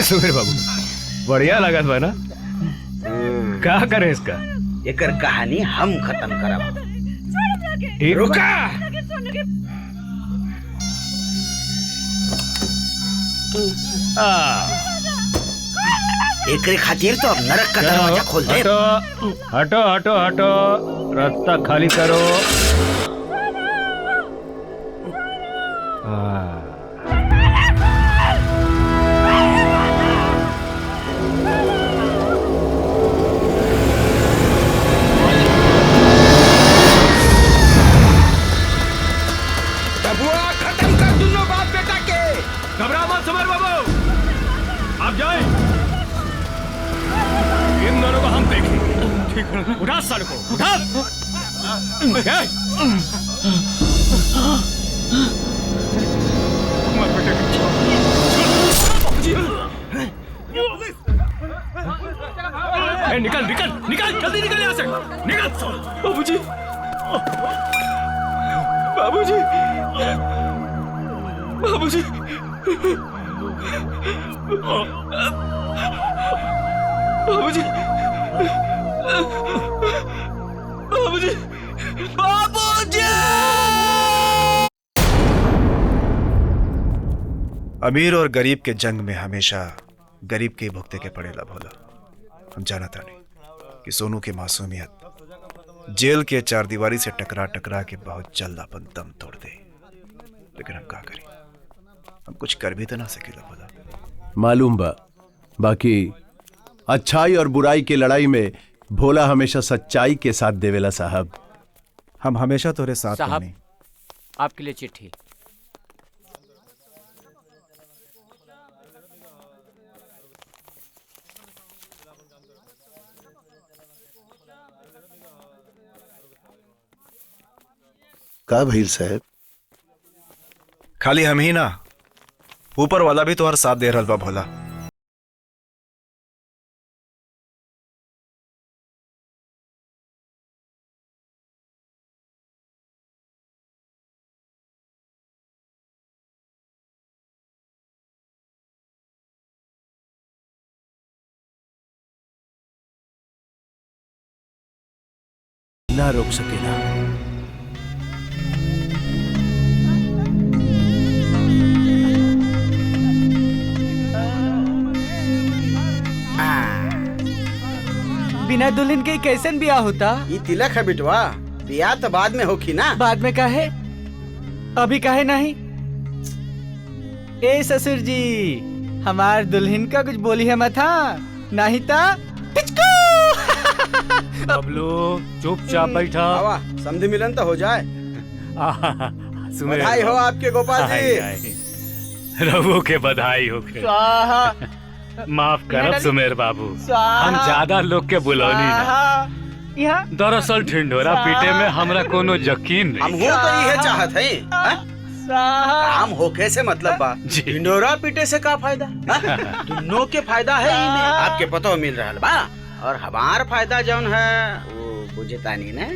सुमेर बाबू बढ़िया लगा था ना। क्या करे इसका? एकर कहानी हम खत्म करब। एक रुका। एकरे खातिर तो अब नरक का दरवाजा खोल दे। हटो हटो हटो हटो, रास्ता खाली करो। खत्म कर दोनों बाप बेटा के। घबरा मत सुमेर बाबू, आप जाए। इन दोनों को हम देखेंगे। ठीक है, उठा सर को, उठा। निकल निकल निकल, जल्दी निकल यहाँ से, निकल। बाबूजी, बाबूजी, बाबूजी, बाबूजी, बाबूजी, बाबूजी। अमीर और गरीब के जंग में हमेशा गरीब के भुगते के पड़ेला भोला। हम जाना था नहीं कि सोनू की मासूमियत जेल के चारदीवारी से टकरा टकरा के बहुत जल्द अपन दम तोड़ दे, लेकिन हम क्या करें? हम कुछ कर भी तो ना सकेला भोला। मालूम बा, बाकी अच्छाई और बुराई की लड़ाई में भोला हमेशा सच्चाई के साथ देवेला साहब। हम हमेशा तोरे साथ साहब, नहीं। आपके लिए चिट्ठी। का भीर साहब? खाली हम ही ना, ऊपर वाला भी तुम्हारा साथ दे रहा बा भोला। ना रोक सकेला। बिना दुल्हन के कैसन ब्याह होता? ये तिलक है बिटवा, ब्याह तो बाद में होखी ना। बाद में काहे? अभी काहे नहीं? ए ससुर जी, हमार दुल्हन का कुछ बोली है मत, नहीं था बबलू चुपचाप बैठा। आवा, समझी मिलन तो हो जाए। बधाई हो आपके गोपाल जी। रघु के बधाई हो। माफ करब सुमेर बाबू, हम ज्यादा लोग के बुलौनी ना। दरअसल ढिंढोरा पीटे में हमरा कोनो यकीन नहीं। हम तो ये चाहत है, काम होके से मतलब बा। ढिंढोरा पीटे से का फायदा? दोनों के फायदा है ही में। आपके पतो मिल रहा बा, और हमार फायदा जौन है वो बुझता नहीं ना।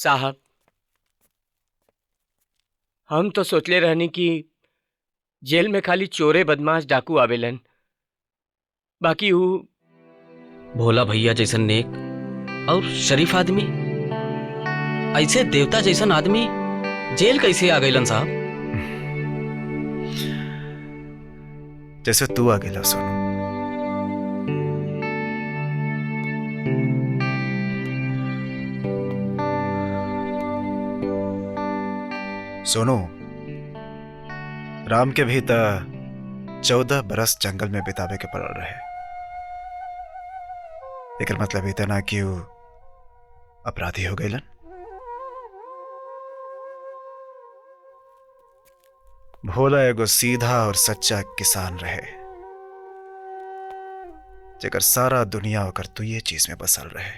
साहब, हम तो सोचले रहनी कि जेल में खाली चोरे बदमाश डाकू आवेलन, बाकी वो भोला भैया जैसन नेक और शरीफ आदमी, ऐसे देवता जैसन आदमी जेल कैसे आ गईलन साहब? जैसे तू आ गेला सोनू। सोनू, राम के भी 14 बरस जंगल में बितावे के पड़ल रहे। एकर मतलब इतना कि वो अपराधी हो गईलन। भोला एगो सीधा और सच्चा किसान रहे, जेकर सारा दुनिया होकर तू ये चीज में बसल रहे।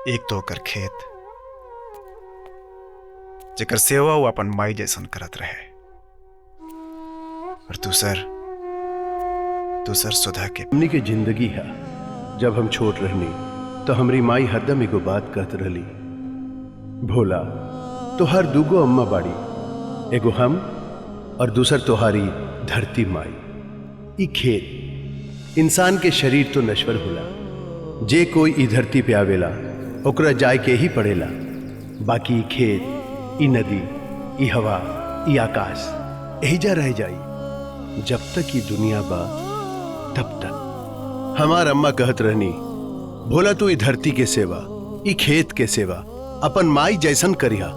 एक तो होकर खेत, जेकर सेवा वो अपन माई जैसन करत रहे, और दूसर सुधा के। हमनी के जिंदगी है। जब हम छोट रहनी तो हमरी माई हरदम एगो बात कहत रहली, भोला तो हर दूगो अम्मा बाड़ी, एगो हम और दूसर तोहारी धरती माई। ई खेत, इंसान के शरीर तो नश्वर होला, जे कोई ई धरती पे आवेला ओकरा जाय के ही पड़ेला। बाकी ई खेत, ई नदी, ई हवा, ई आकाश एहिजा रह जाई जब तक ई दुनिया बा तब तक। हमार अम्मा कहत रहनी, भोला तू ई धरती के सेवा, ई खेत के सेवा अपन माई जैसन करिया।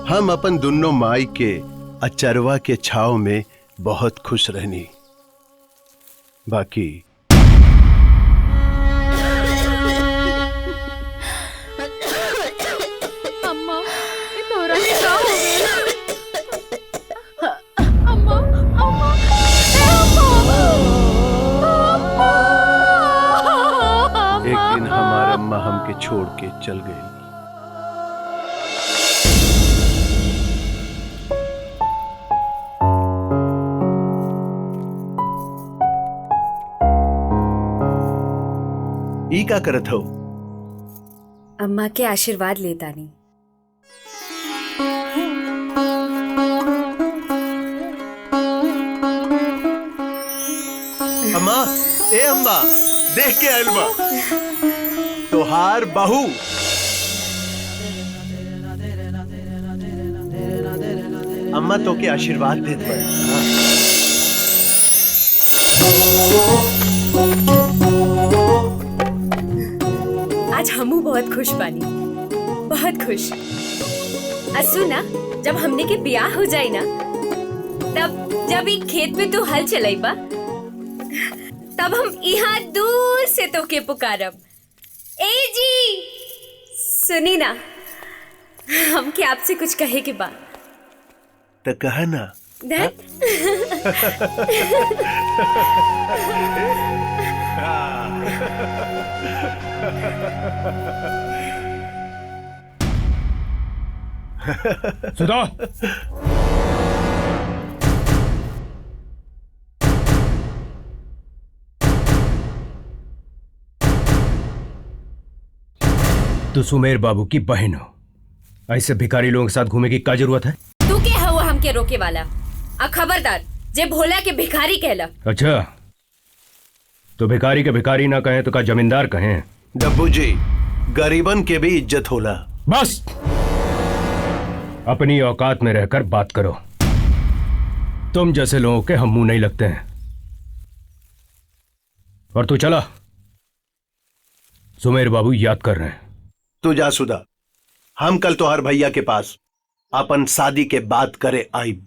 हम अपन दुन्नो माई के अचरवा के छाव में बहुत खुश रहनी। बाकी अम्मा, ये तोरा के का हो गइल? अम्मा, अम्मा, एक दिन हमार अम्मा हमके छोड़ के चल गई। ई का करत हो? अम्मा के आशीर्वाद लेता नहीं। अम्मा, ए अम्मा, देख के आइल बा तोहार बहू। अम्मा तो के आशीर्वाद देत बा। आज हमू बहुत खुश बानी, बहुत खुश। असु ना, जब हमने के ब्याह हो जाए ना, तब जब ई खेत में तू हल चलाइबा, तब हम यहाँ दूर से तो के पुकारब, ए जी सुनी ना, हमके आपसे कुछ कहे के बाद। तो कहा ना। सुधा, तू सुमेर बाबू की बहन हो, ऐसे भिखारी लोगों के साथ घूमने की क्या जरूरत है? तू के है वो हमके रोके वाला? आ खबरदार, जे भोला के भिखारी कहला। अच्छा, तो भिखारी के भिखारी ना कहें तो क्या जमींदार कहें? डब्बू जी, गरीबन के भी इज्जत होला। बस अपनी औकात में रहकर बात करो। तुम जैसे लोगों के हम मुंह नहीं लगते हैं। और तू चला, सुमेर बाबू याद कर रहे हैं। तू जा सुधा, हम कल तोहर भैया के पास अपन शादी के बात करे आई।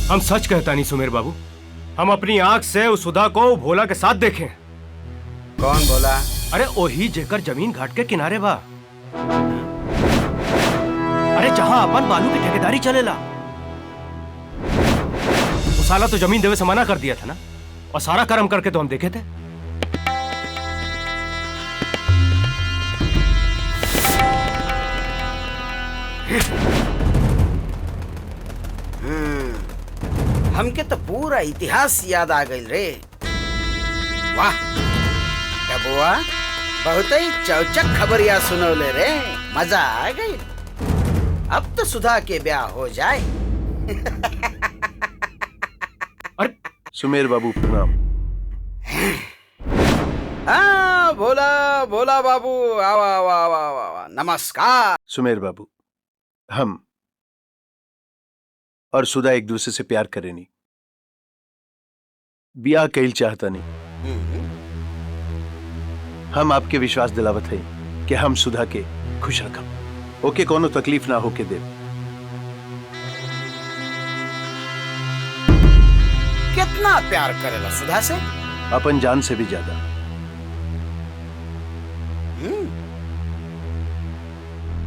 हम सच कहता नहीं सुमेर बाबू, हम अपनी आंख से उस सुधा को भोला के साथ देखें। कौन बोला? अरे वही जेकर जमीन घाट के किनारे बा। अरे जहां अपन बालू की ठेकेदारी चलेला। वो साला तो जमीन देवे से मना कर दिया था ना, और सारा कर्म करके तो हम देखे थे। हमके तो पूरा इतिहास याद आ गई रे। वाह डबुआ, बहुत ही चौचक खबरिया सुनौले रे, मजा आ गई। अब तो सुधा के ब्याह हो जाए। सुमेर बाबू प्रणाम। हाँ भोला भोला बाबू, आवा आवा आवा आवा, नमस्कार। सुमेर बाबू, हम और सुधा एक दूसरे से प्यार करे नहीं, ब्याह कैल चाहता नहीं। हम आपके विश्वास दिलावत है कि हम सुधा के खुश रखब, ओके कोनो तकलीफ ना होके दे। कितना प्यार करेला सुधा से? अपन जान से भी ज्यादा।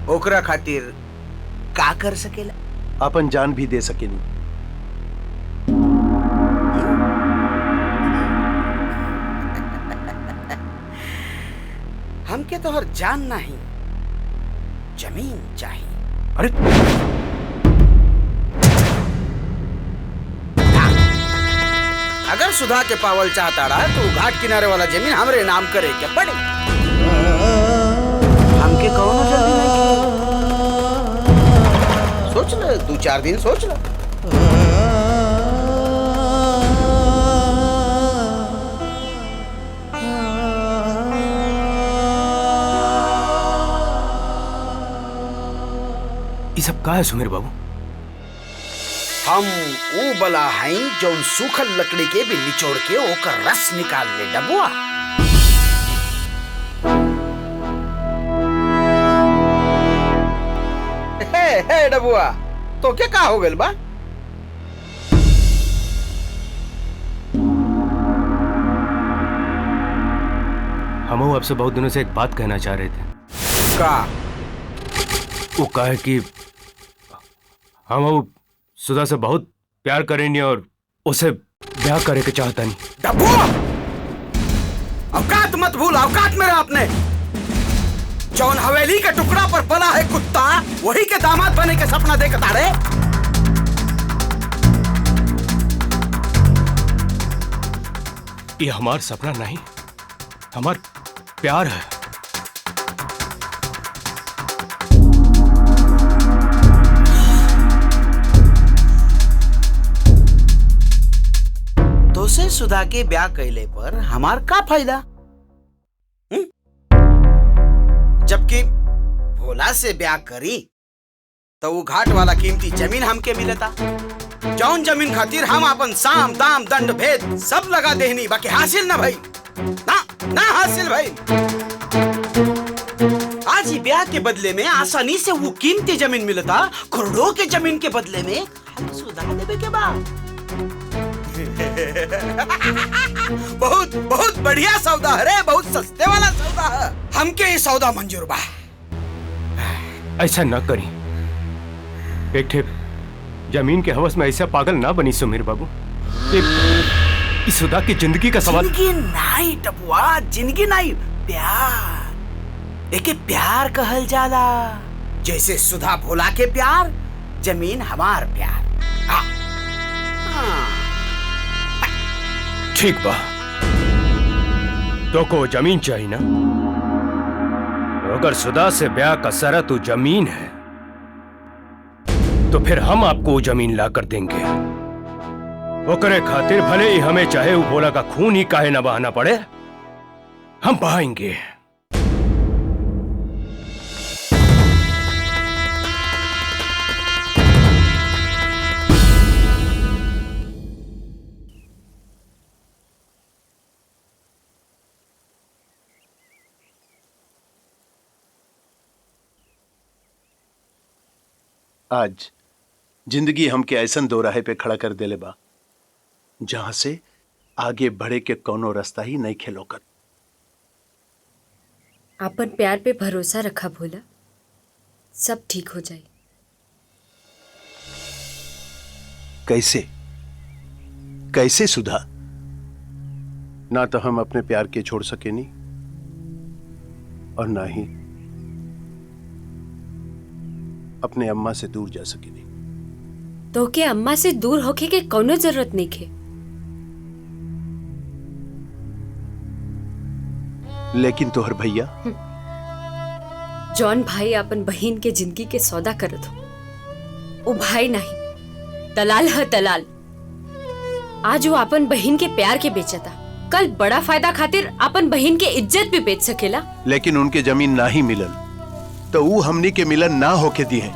ओकरा खातिर का कर सकेला? अपन जान भी दे सके नहीं। हमके तो हर जान नहीं, जमीन चाहिए। अरे अगर सुधा के पावल चाहता रहा तो घाट किनारे वाला जमीन हमरे नाम करे क्या पड़े। हमके कौनो जल्दी नहीं। सोच ले, 2-4 दिन सोच ले। ये सब का है सुमेर बाबू? हम वो बला हैं जौन सूखल लकड़ी के भी निचोड़ के ओकर रस निकाल ले डबुआ। हे डबुआ, तो क्या का हो गइल बा? हम आपसे बहुत दिनों से एक बात कहना चाह रहे थे। का? वो कहे कि हम सुधा से बहुत प्यार करेंगे और उसे ब्याह करे के चाहता नहीं। डबुआ, औकात मत भूल, औकात में रह अपने। जौन हवेली के टुकड़ा पर पला है कुत्ता, वही के दामाद बने के सपना देखता रे। ये हमार सपना नहीं, हमार प्यार है। तो से सुधा के ब्याह कैले पर हमार का फायदा? जबकि भोला से ब्याह करी तो वो घाट वाला कीमती जमीन हमके मिलता। जौन जमीन खातिर हम अपन साम दाम दंड भेद सब लगा देहनी, बाकी हासिल ना भाई, ना हासिल भाई। आज ही ब्याह के बदले में आसानी से वो कीमती जमीन मिलता, करोड़ों के जमीन के बदले में खाली सुधा देवे के बाद। बहुत बहुत बढ़िया सौदा है रे, बहुत सस्ते वाला सौदा है। हमके ये सौदा मंजूर बा। ऐसा न करी, एक ठे जमीन के हवस में ऐसा पागल ना बनी सुमेर बाबू। इस सुधा की जिंदगी का सवाल। जिंदगी नहीं टपुआ, जिंदगी नहीं, प्यार। एके प्यार कहल जाला। जैसे सुधा भोला के प्यार, जमीन हमार प्यार। ठीक बा, तो को जमीन चाहिए ना? अगर सुधा से ब्याह का शर्त जमीन है तो फिर हम आपको जमीन ला कर देंगे। ओकरे खातिर भले ही हमें चाहे वो भोला का खून ही काहे न बहाना पड़े, हम बहाएंगे। आज जिंदगी हमके ऐसन दोराहे पे खड़ा कर देले बा जहां से आगे बढ़े के कोनो रास्ता ही नहीं खेलोकत। अपन प्यार पे भरोसा रखा भोला, सब ठीक हो जाए। कैसे कैसे सुधा? ना तो हम अपने प्यार के छोड़ सके नहीं और ना ही अपने अम्मा से दूर जा सकेनी। तो के अम्मा से दूर होके के कोनो जरूरत नहीं खे। लेकिन तोहर भैया जॉन भाई अपन बहन के जिंदगी के सौदा करत हो। वो भाई नहीं, दलाल है दलाल। आज वो अपन बहन के प्यार के बेचता, कल बड़ा फायदा खातिर अपन बहन के इज्जत भी बेच सकेला। लेकिन उनके जमीन ना ही मिलल तो वो हमनी के मिलन ना होके दी है।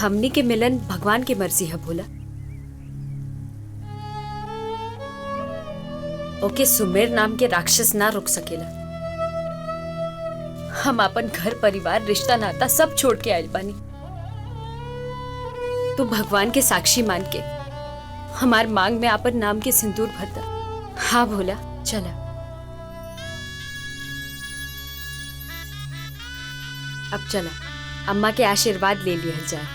हमनी के मिलन भगवान की मर्जी है भोला। ओके सुमेर नाम के राक्षस ना रोक सकेला। हम अपन घर परिवार रिश्ता नाता सब छोड़ के आयल बानी। तो भगवान के साक्षी मान के हमार मांग में अपन नाम के सिंदूर भरता। हाँ भोला चला। अब चला अम्मा के आशीर्वाद ले लिया जाए।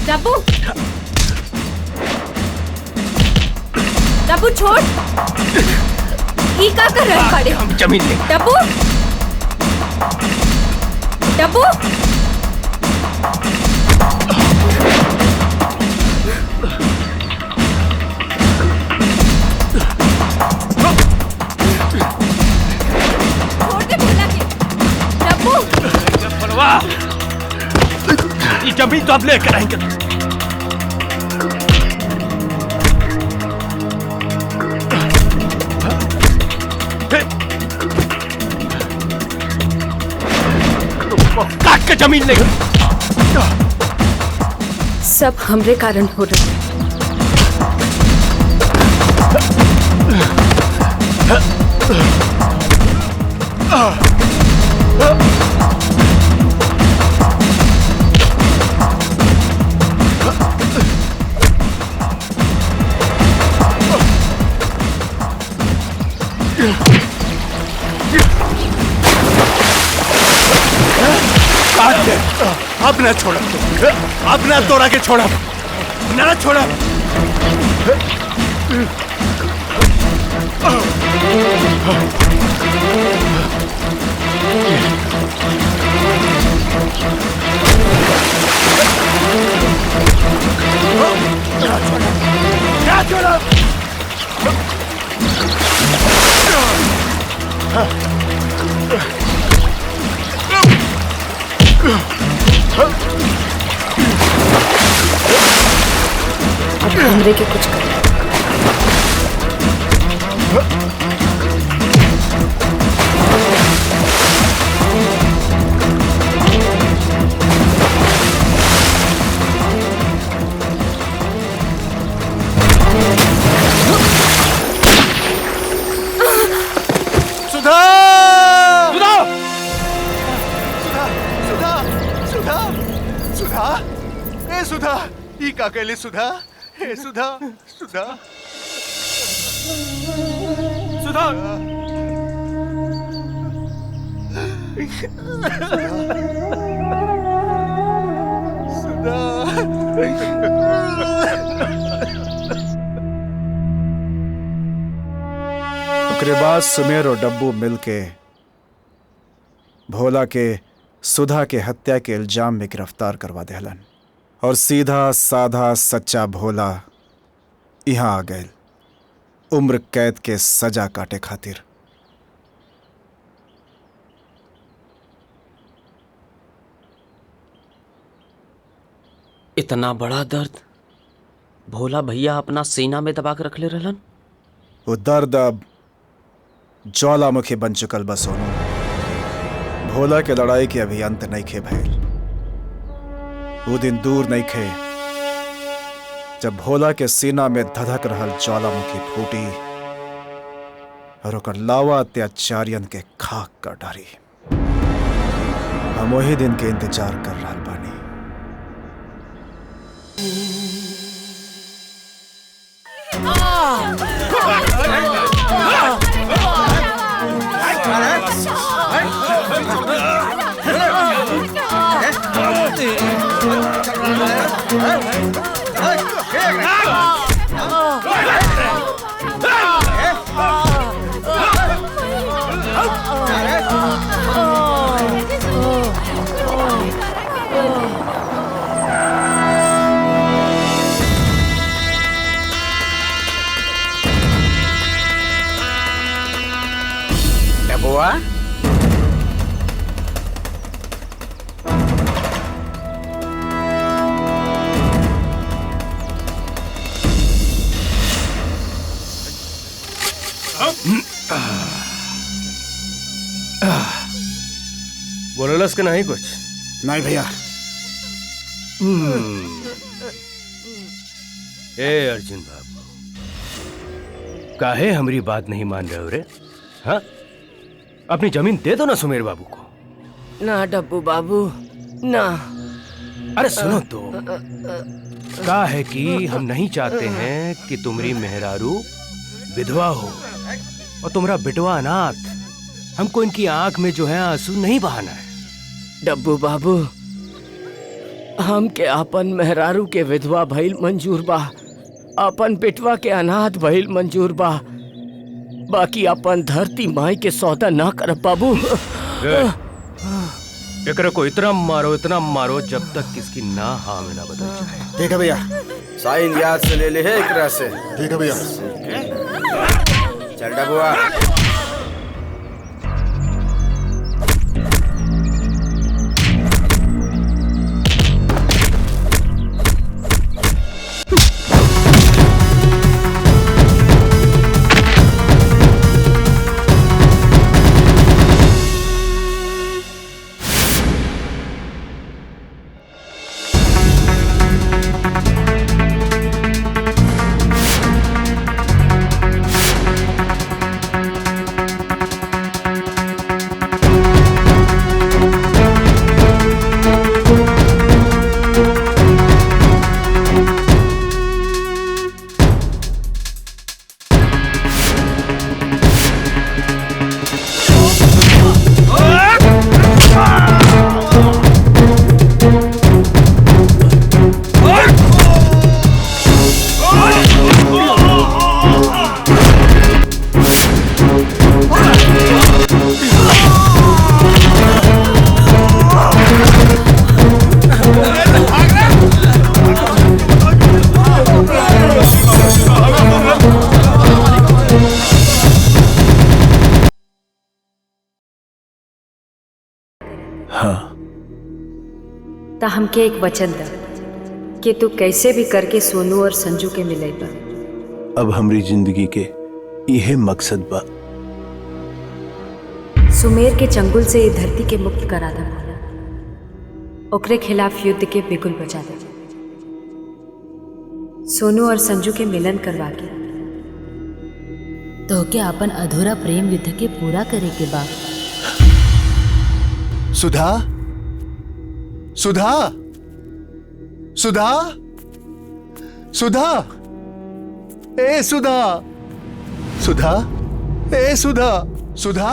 डब्बू डब्बू छोड़। ई का कर रहे खड़े? हम जमीन ले। डब्बू डब्बू छोड़ दे भोला के। डब्बू ये जमीन तो अब लेकर आएंगे। काट के जमीन ले। सब हमरे कारण हो रहा है। अब ना छोड़ा, अब ना तोड़ा के छोड़ा, ना छोड़ा। ना छोड़ा। अब हमरे के कुछ कर। सुधा! सुधा! सुधा! सुधा! सुधा! ए सुधा! ई का कहली सुधा? ए सुधा! सुधा! सुधा! ओकरे बाद सुमेर और डब्बू मिलके भोला के सुधा के हत्या के इल्जाम में गिरफ्तार करवा देहलन और सीधा साधा सच्चा भोला यहाँ आ गए उम्र कैद के सजा काटे खातिर। इतना बड़ा दर्द भोला भैया अपना सीना में दबा के रख ले रहलन। वो दर्द अब ज्वालामुखी बन चुकल बस सोनू। भोला के लड़ाई के अभी अंत नहीं खे भैल। वो दिन दूर नहीं खे जब भोला के सीना में धधक रहल ज्वालामुखी फूटी और ओकर लावा अत्याचारियन के खाक कर डारी। हम वही दिन के इंतजार कर रहा बानी। डबुआ, बोललस के नहीं कुछ? नहीं भैया। ए अर्जुन बाबू, काहे हमारी बात नहीं मान रहे हो रे? हाँ, अपनी जमीन दे दो ना सुमेर बाबू को। ना डब्बू बाबू ना। अरे सुनो तो, का है कि हम नहीं चाहते हैं कि तुम्हारी मेहरारू विधवा हो और तुम्हारा बेटवा अनाथ। हमको इनकी आंख में जो है आंसू नहीं बहाना है। डब्बू बाबू, हम के अपन मेहरारू के विधवा भइल मंजूर बा, अपन बेटवा के अनाथ भइल मंजूर बा, बाकी अपन धरती माई के सौदा ना कर बाबू। एकरा को इतना मारो जब तक किसकी ना हाँ में ना बदल जाए। ठीक है भैया। साइन याद से ले ले है एकरा से। ठीक है भैया। चल डबुआ। ता हमके एक वचन दा कि तू कैसे भी करके सोनू और संजू के मिले बा। अब हमारी जिंदगी के यह मकसद बा। सुमेर के चंगुल से ये धरती के मुक्त करा दा भोला, ओकरे खिलाफ युद्ध के बिगुल बजा दे। सोनू और संजू के मिलन करवा के तो के अपन अधूरा प्रेम युद्ध के पूरा करे के बा। सुधा, सुधा, सुधा, सुधा, ए सुधा, सुधा, ए सुधा, सुधा।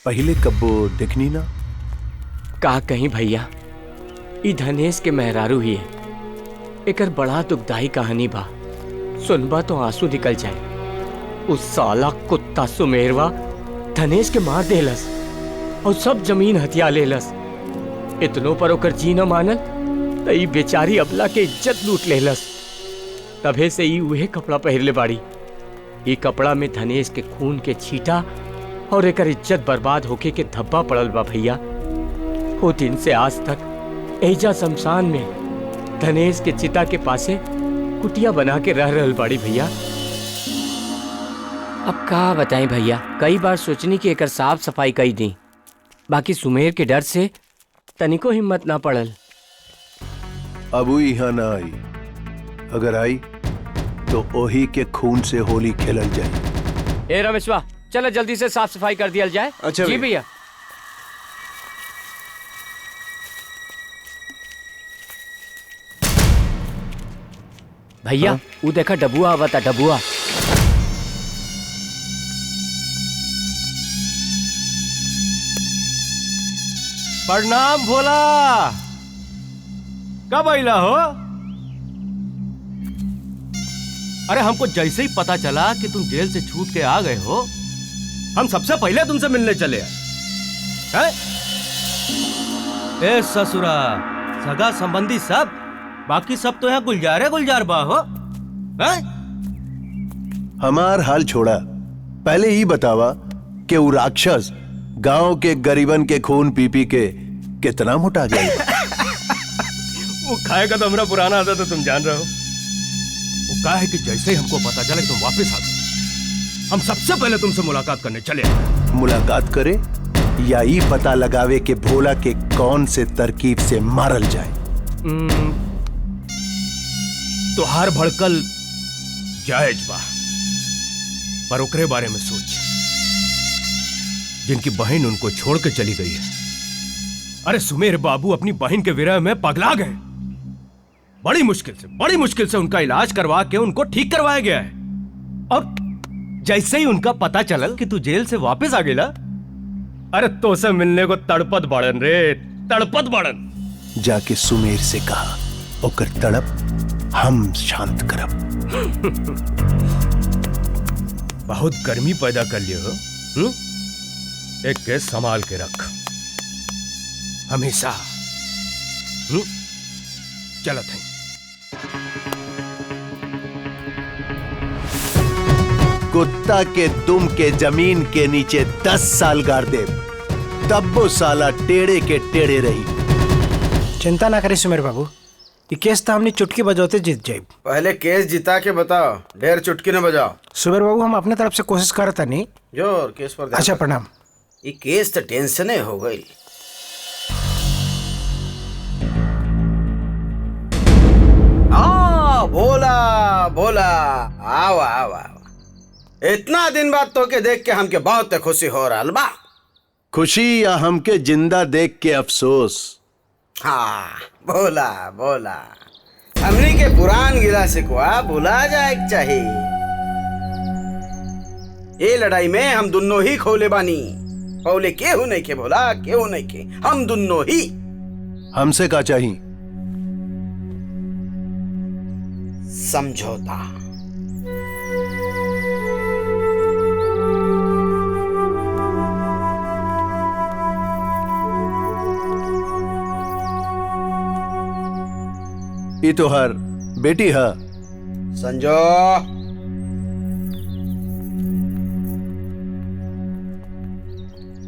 पहले कब्बो देखनी ना? का कहीं भैया, ई धनेश के मेहरारू ही है। एकर बड़ा दुखदाई कहानी बा, सुनबा तो आंसू निकल जाए। उस साला कुत्ता सुमेरवा धनेश के मार देलस और सब जमीन हथिया लेलस। इतनों पर ओकर जी न मानल तो ई बेचारी अबला के इज्जत लूट लेलस। तभे से ई उहे कपड़ा पहिरले बाड़ी। ई कपड़ा में धनेश के खून के छींटा और एकर इज्जत बर्बाद होके के धब्बा पड़ल बा भैया। वो दिन से आज तक एजा शमशान में धनेश के चिता के पासे कुटिया बना के रह रहल बाड़ी भैया। अब का बताएं भैया, कई बार सोचनी कि एकर साफ सफाई कई दी, बाकी सुमेर के डर से तनिको हिम्मत ना पड़ल। अब वो यहाँ ना आई, अगर आई तो ओही के खून से होली खेलल जाए। ए रमेशवा, चलो जल्दी से साफ सफाई कर दिया जाए। अच्छा जी भैया। भैया। भैया वो देखा डबुआ आवता, डबुआ। प्रणाम भोला। कब आइला हो? अरे हमको जैसे ही पता चला कि तुम जेल से छूट के आ गए हो, हम सबसे पहले तुमसे मिलने चले हैं। ए ससुरा, सगा संबंधी सब, बाकी सब तो यहाँ गुलजारे गुलजार बा हो। हमार हाल छोड़ा, पहले ही बतावा कि वो राक्षस गांव के गरीबन के खून पी पी के कितना मोटा गया। वो खाएगा तो हमारा पुराना आदत है, तुम जान रहे हो। वो कहा है कि जैसे ही हमको पता चले तुम वापस आ गए, हम सबसे पहले तुमसे मुलाकात करने चले। मुलाकात करे या ये पता लगावे के भोला के कौन से तरकीब से मारल जाए। तो हार भड़कल जायज बा, पर ओकरे बारे में सोच जिनकी बहन उनको छोड़ के चली गई है। अरे सुमेर बाबू अपनी बहन के विरह में पगला गए। बड़ी मुश्किल से उनका इलाज करवा के उनको ठीक करवाया गया है। और जैसे ही उनका पता चलल कि तू जेल से वापस आ गया, अरे तो से मिलने को तड़पत बाड़न रे, तड़पत बाड़न। जाके सुमेर से कहा ओकर तड़प हम शांत करब। बहुत गर्मी पैदा कर लियो हो। एक के संभाल के रख हमेशा। चलत है। कुत्ता के दुम के जमीन के नीचे 10 साल गाड़ दे, तब वो साला टेढ़े के टेढ़े रही। चिंता ना करिए सुमेर बाबू, ये केस तो हमने चुटकी बजाते जीत जाए। पहले केस जिता के बताओ, ढेर चुटकी न बजाओ। सुमेर बाबू हम अपने तरफ से कोशिश करता नहीं। जोर केस पर। अच्छा प्रणाम। ये केस तो टेंशन हो गई। भोला भोला, आओ आओ आओ। इतना दिन बाद तो के देख के हमके बहुत खुशी हो रहा बा। खुशी या हमके जिंदा देख के अफसोस? हाँ बोला बोला, हमनी के पुरान गिला सिकवा भुला जाए चाहिए। ये लड़ाई में हम दोनों ही खोले बानी, खोले केहू नहीं के भोला, केहू नहीं के, हम दोनों ही। हमसे का चाहिए? समझौता। ये तो हर बेटी है। संजो,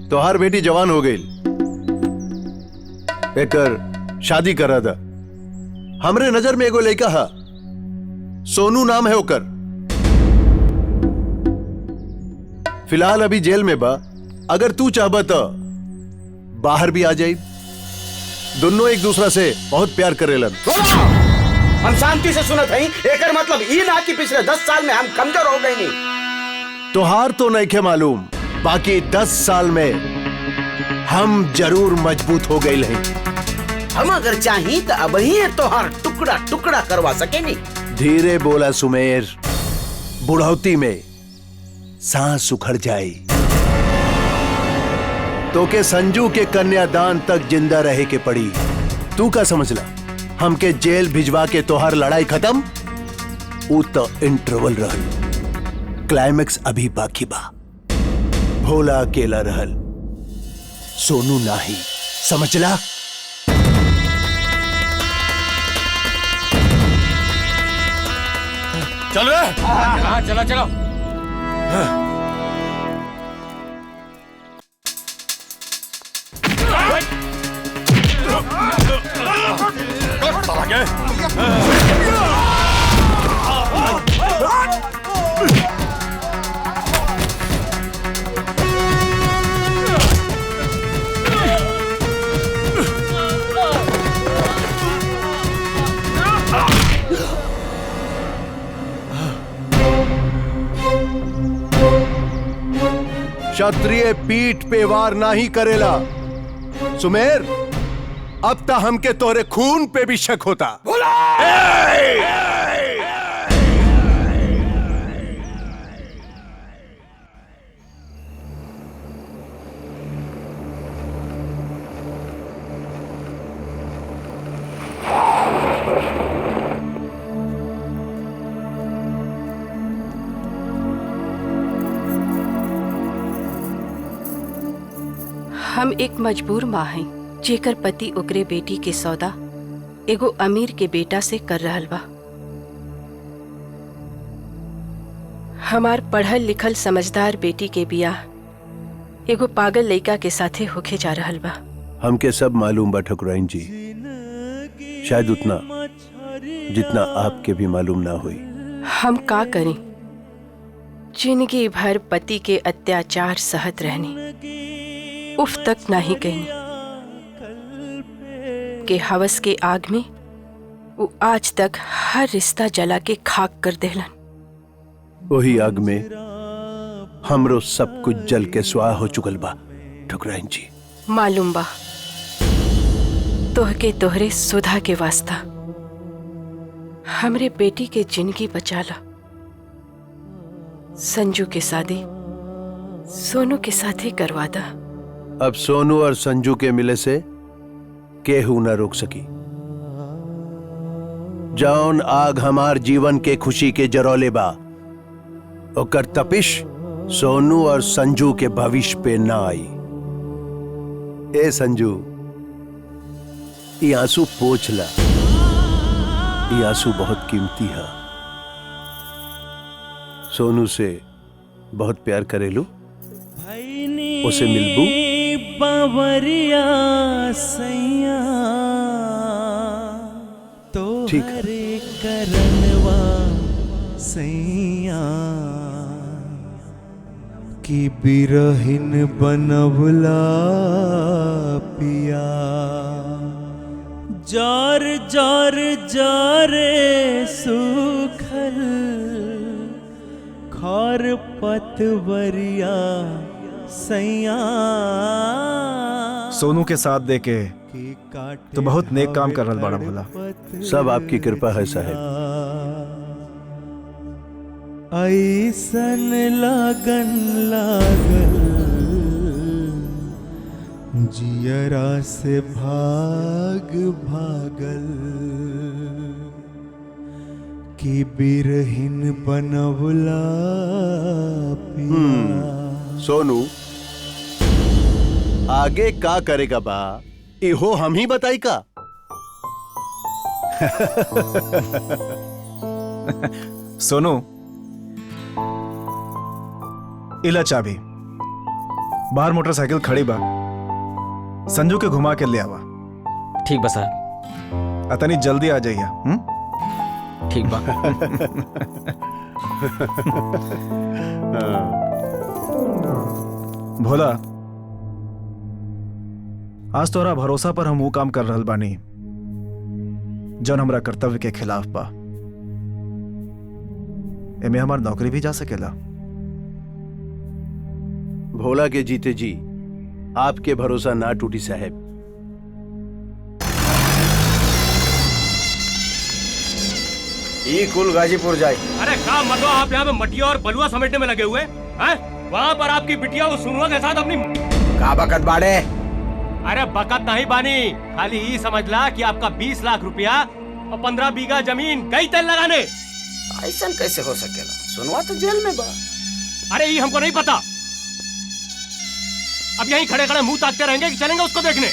तो हर बेटी जवान हो गई, एकर शादी करा था। हमरे नजर में एगो लड़का है, सोनू नाम है ओकर। फिलहाल अभी जेल में बा, अगर तू चाहबा तो बाहर भी आ जाए। दोनों एक दूसरा से बहुत प्यार करेलन। हम शांति से सुनत हई, एकर मतलब ई ना कि पिछले 10 साल में हम कमजोर हो गए नहीं। तोहार तो नहीं के मालूम, बाकी 10 साल में हम जरूर मजबूत हो गए हैं। हम अगर चाही तो अब ही तोहार टुकड़ा टुकड़ा करवा सके नहीं। धीरे बोला सुमेर, बुढ़ौती में सांस उखड़ जाए। तो के संजू के कन्यादान तक जिंदा रहे के पड़ी। तू का समझला हमके जेल भिजवा के तोहार लड़ाई खत्म? ऊ तो इंटरवल रहल। क्लाइमेक्स अभी बाकी बा। भोला अकेला रहल, सोनू नाही, समझला? चल रे। हाँ चलो चलो। क्षत्रिय पीठ पे वार नहीं करेला। सुमेर, अब तक हमके तोरे खून पे भी शक होता। हम एक मजबूर माँ हैं जेकर पति ओकरे बेटी के सौदा एगो अमीर के बेटा से कर रहल बा। हमार पढ़ल लिखल समझदार बेटी के बियाह एगो पागल लड़का के साथे होके जा रहल बा। हमके सब मालूम बा ठकुराइन जी, शायद उतना जितना आपके भी मालूम ना हुई। हम का करें? जिंदगी भर पति के अत्याचार सहत रहनी, उफ तक नहीं कहीं के हवस के आग में वो आज तक हर रिश्ता जला के खाक कर देलन। वही आग में हमरो सब कुछ जल के स्वाह हो चुकल बा ठकुराइन जी। मालूम बा, तोहके तोहरे सुधा के वास्ता हमरे बेटी के जिंदगी बचाला। संजू के शादी सोनू के साथ ही करवा दा। अब सोनू और संजू के मिले से केहू न रोक सकी। जौन आग हमार जीवन के खुशी के जरौले बा, ओकर तपिश सोनू और संजू के भविष्य पे ना आई। ए संजू, ये आंसू पोंछ ला, ये आंसू बहुत कीमती है। सोनू से बहुत प्यार करेलू, उसे मिलबू? बावरिया सैया तो हरे करनवा सैया की बिरहिन बनवला पिया। जार जार जारे सुखल खार पतवरिया सैया। सोनू के साथ देके तो बहुत नेक काम कर रहा बड़ा भोला। सब आपकी कृपा है साहब। ऐसन लागन लागल जियरा से भाग भागल कि बिरहिन बनवला पिया। सोनू, आगे का करेगा बा इहो हम ही बताई का? सोनू, इला चाबी, बाहर मोटरसाइकिल खड़ी बा, संजू के घुमा के ले आवा। ठीक बा साहब। अतनी जल्दी आ जाइए। ठीक बा। भोला, आज तोरा भरोसा पर हम वो काम कर रहल बानी जौन हमरा कर्तव्य के खिलाफ बा। एमे हमार नौकरी भी जा सकेला। भोला के जीते जी आपके भरोसा ना टूटी साहब। ये कुल गाजीपुर जाए। अरे काम मरवा, आप यहाँ पे मटिया और बलुआ समेटने में लगे हुए हैं? वहाँ पर आपकी बिटिया उस सुनुआ के साथ अपनी का बकत बाड़े। अरे बकत नहीं बानी, खाली ये समझ ला कि आपका 20 लाख रुपया और 15 बीघा जमीन गई तेल लगाने। ऐसा कैसे हो सकेला? सुनवा तो जेल में बा। अरे ये हमको नहीं पता। अब यहीं खड़े खड़े मुंह ताकते रहेंगे कि चलेंगे उसको देखने?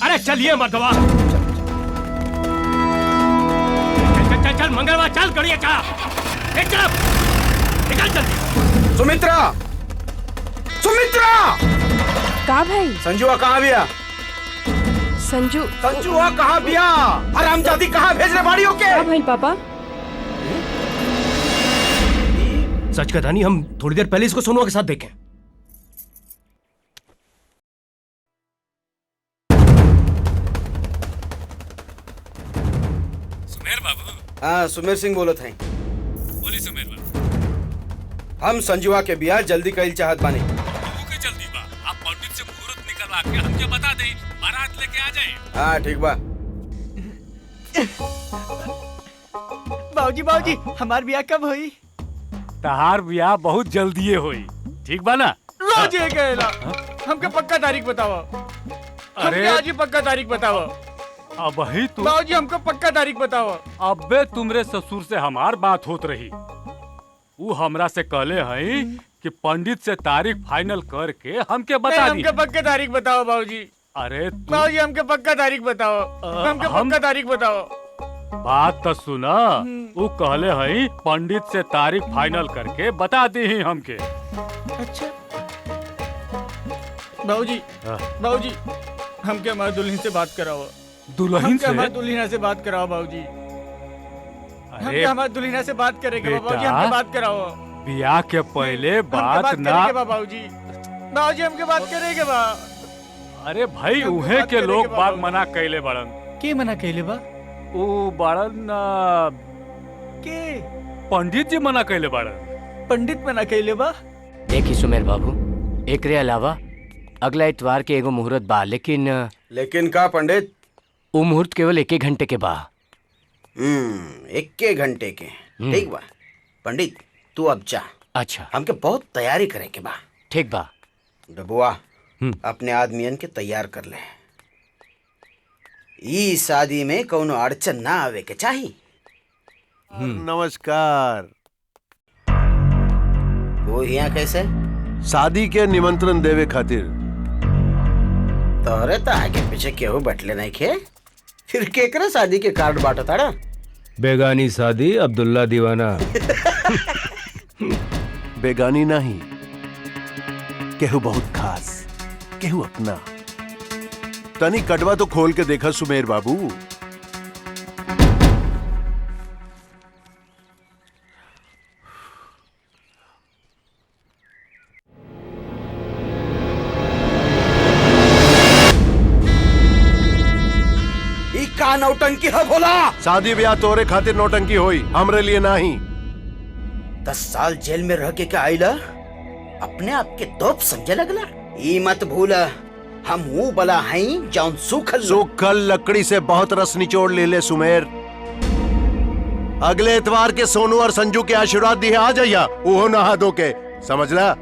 अरे चलिए मर्दवा। चल चल चल मंगलवा, चल गड़िया चला। चल निकल जल्दी। सुमित्रा, सुमित्रा। का भाई? संजुआ कहाँ गया? संजुआ कहाँ गया? हरामजादी कहाँ भेज रहे बाड़ियों के? का भाई पापा? सच कहता नहीं, हम थोड़ी देर पहले इसको सोनुआ के साथ देखें। सुमेर बाबू। हाँ, सुमेर सिंह बोलो थे। बोली सुमेर बाबू। हम संजुआ के बियाह जल्दी कईल चाहत बानी। जल्दी बा, आप पंडित से मुहूर्त निकलवा के हमके बता दे, बारात लेके आ जाए। हाँ ठीक बा। बाबूजी बाबूजी, हमार बियाह कब हुई? तहार बियाह बहुत जल्दी होई, ठीक बा ना? रोज ये कहला। हमके पक्का तारीख बताओ। अरे आज ही पक्का तारीख बताओ। अब ही तू बाबूजी हमको पक्का तारीख बताओ। अबे तुमरे ससुर से हमार बात होत रही, वो हमरा से कहले हई कि पंडित से तारीख फाइनल करके हमके बता दी। हमके पक्का तारीख बताओ बाबूजी। अरे बाबूजी हमके पक्का तारीख बताओ। हमके पक्का तारीख बताओ। बात तो सुना, वो कहले हई पंडित से तारीख फाइनल करके बता दी ही हमके। अच्छा बाबूजी, बाबूजी हमके हमारे दुल्हन से बात कराओ। दुल्हन से? हमारे दुल्हन से बात कराओ बाबूजी। हमके हमारे दुल्हन से बात करेंगे बाबूजी, हमके बात कराओ। बियाह के पहले बात ना। बाबूजी बाबूजी हमके बात करेंगे बा। अरे भाई उहे के लोग बात मना कैले बड़न। के मना कैले बा? ओ बड़न के पंडित जी मना कैले बड़न। पंडित मना कैले बा? देखी सुमेर बाबू, एकरे अलावा अगला इतवार के एगो मुहूर्त बा, लेकिन का पंडित? वो मुहूर्त केवल 1 घंटे के बा। 1 घंटे के? ठीक बा पंडित, तू अब जा। अच्छा। हमके बहुत तैयारी करे के बा। ठीक बा। डबुआ, अपने आदमियन के तैयार कर ले। ई शादी में कोनो अड़चन ना आवे के चाहिए। नमस्कार। वो यहाँ कैसे? शादी के निमंत्रण देवे खातिर। तोहरे तो आगे पीछे केहू बैठले नहीं खे, फिर केकरे शादी के कार्ड बांटा ताड़ा? बेगानी शादी, अब्दुल्ला दीवाना। बेगानी नहीं, केहू बहुत खास, केहू अपना। तनी कटवा तो खोल के देखा सुमेर बाबू। का नौटंकी है भोला? शादी ब्याह तोरे खातिर नौटंकी होई, हमरे लिए नहीं। 10 साल जेल में रह के क्या आइला? अपने आप के दोप समझे लगला? ई मत भूला, हम वो बला हैं जौन सूखल लकड़ी से बहुत रस निचोड़ ले ले सुमेर। अगले इतवार के सोनू और संजू के आशीर्वाद दिए आ जाइया, वो नहा धो के, समझला?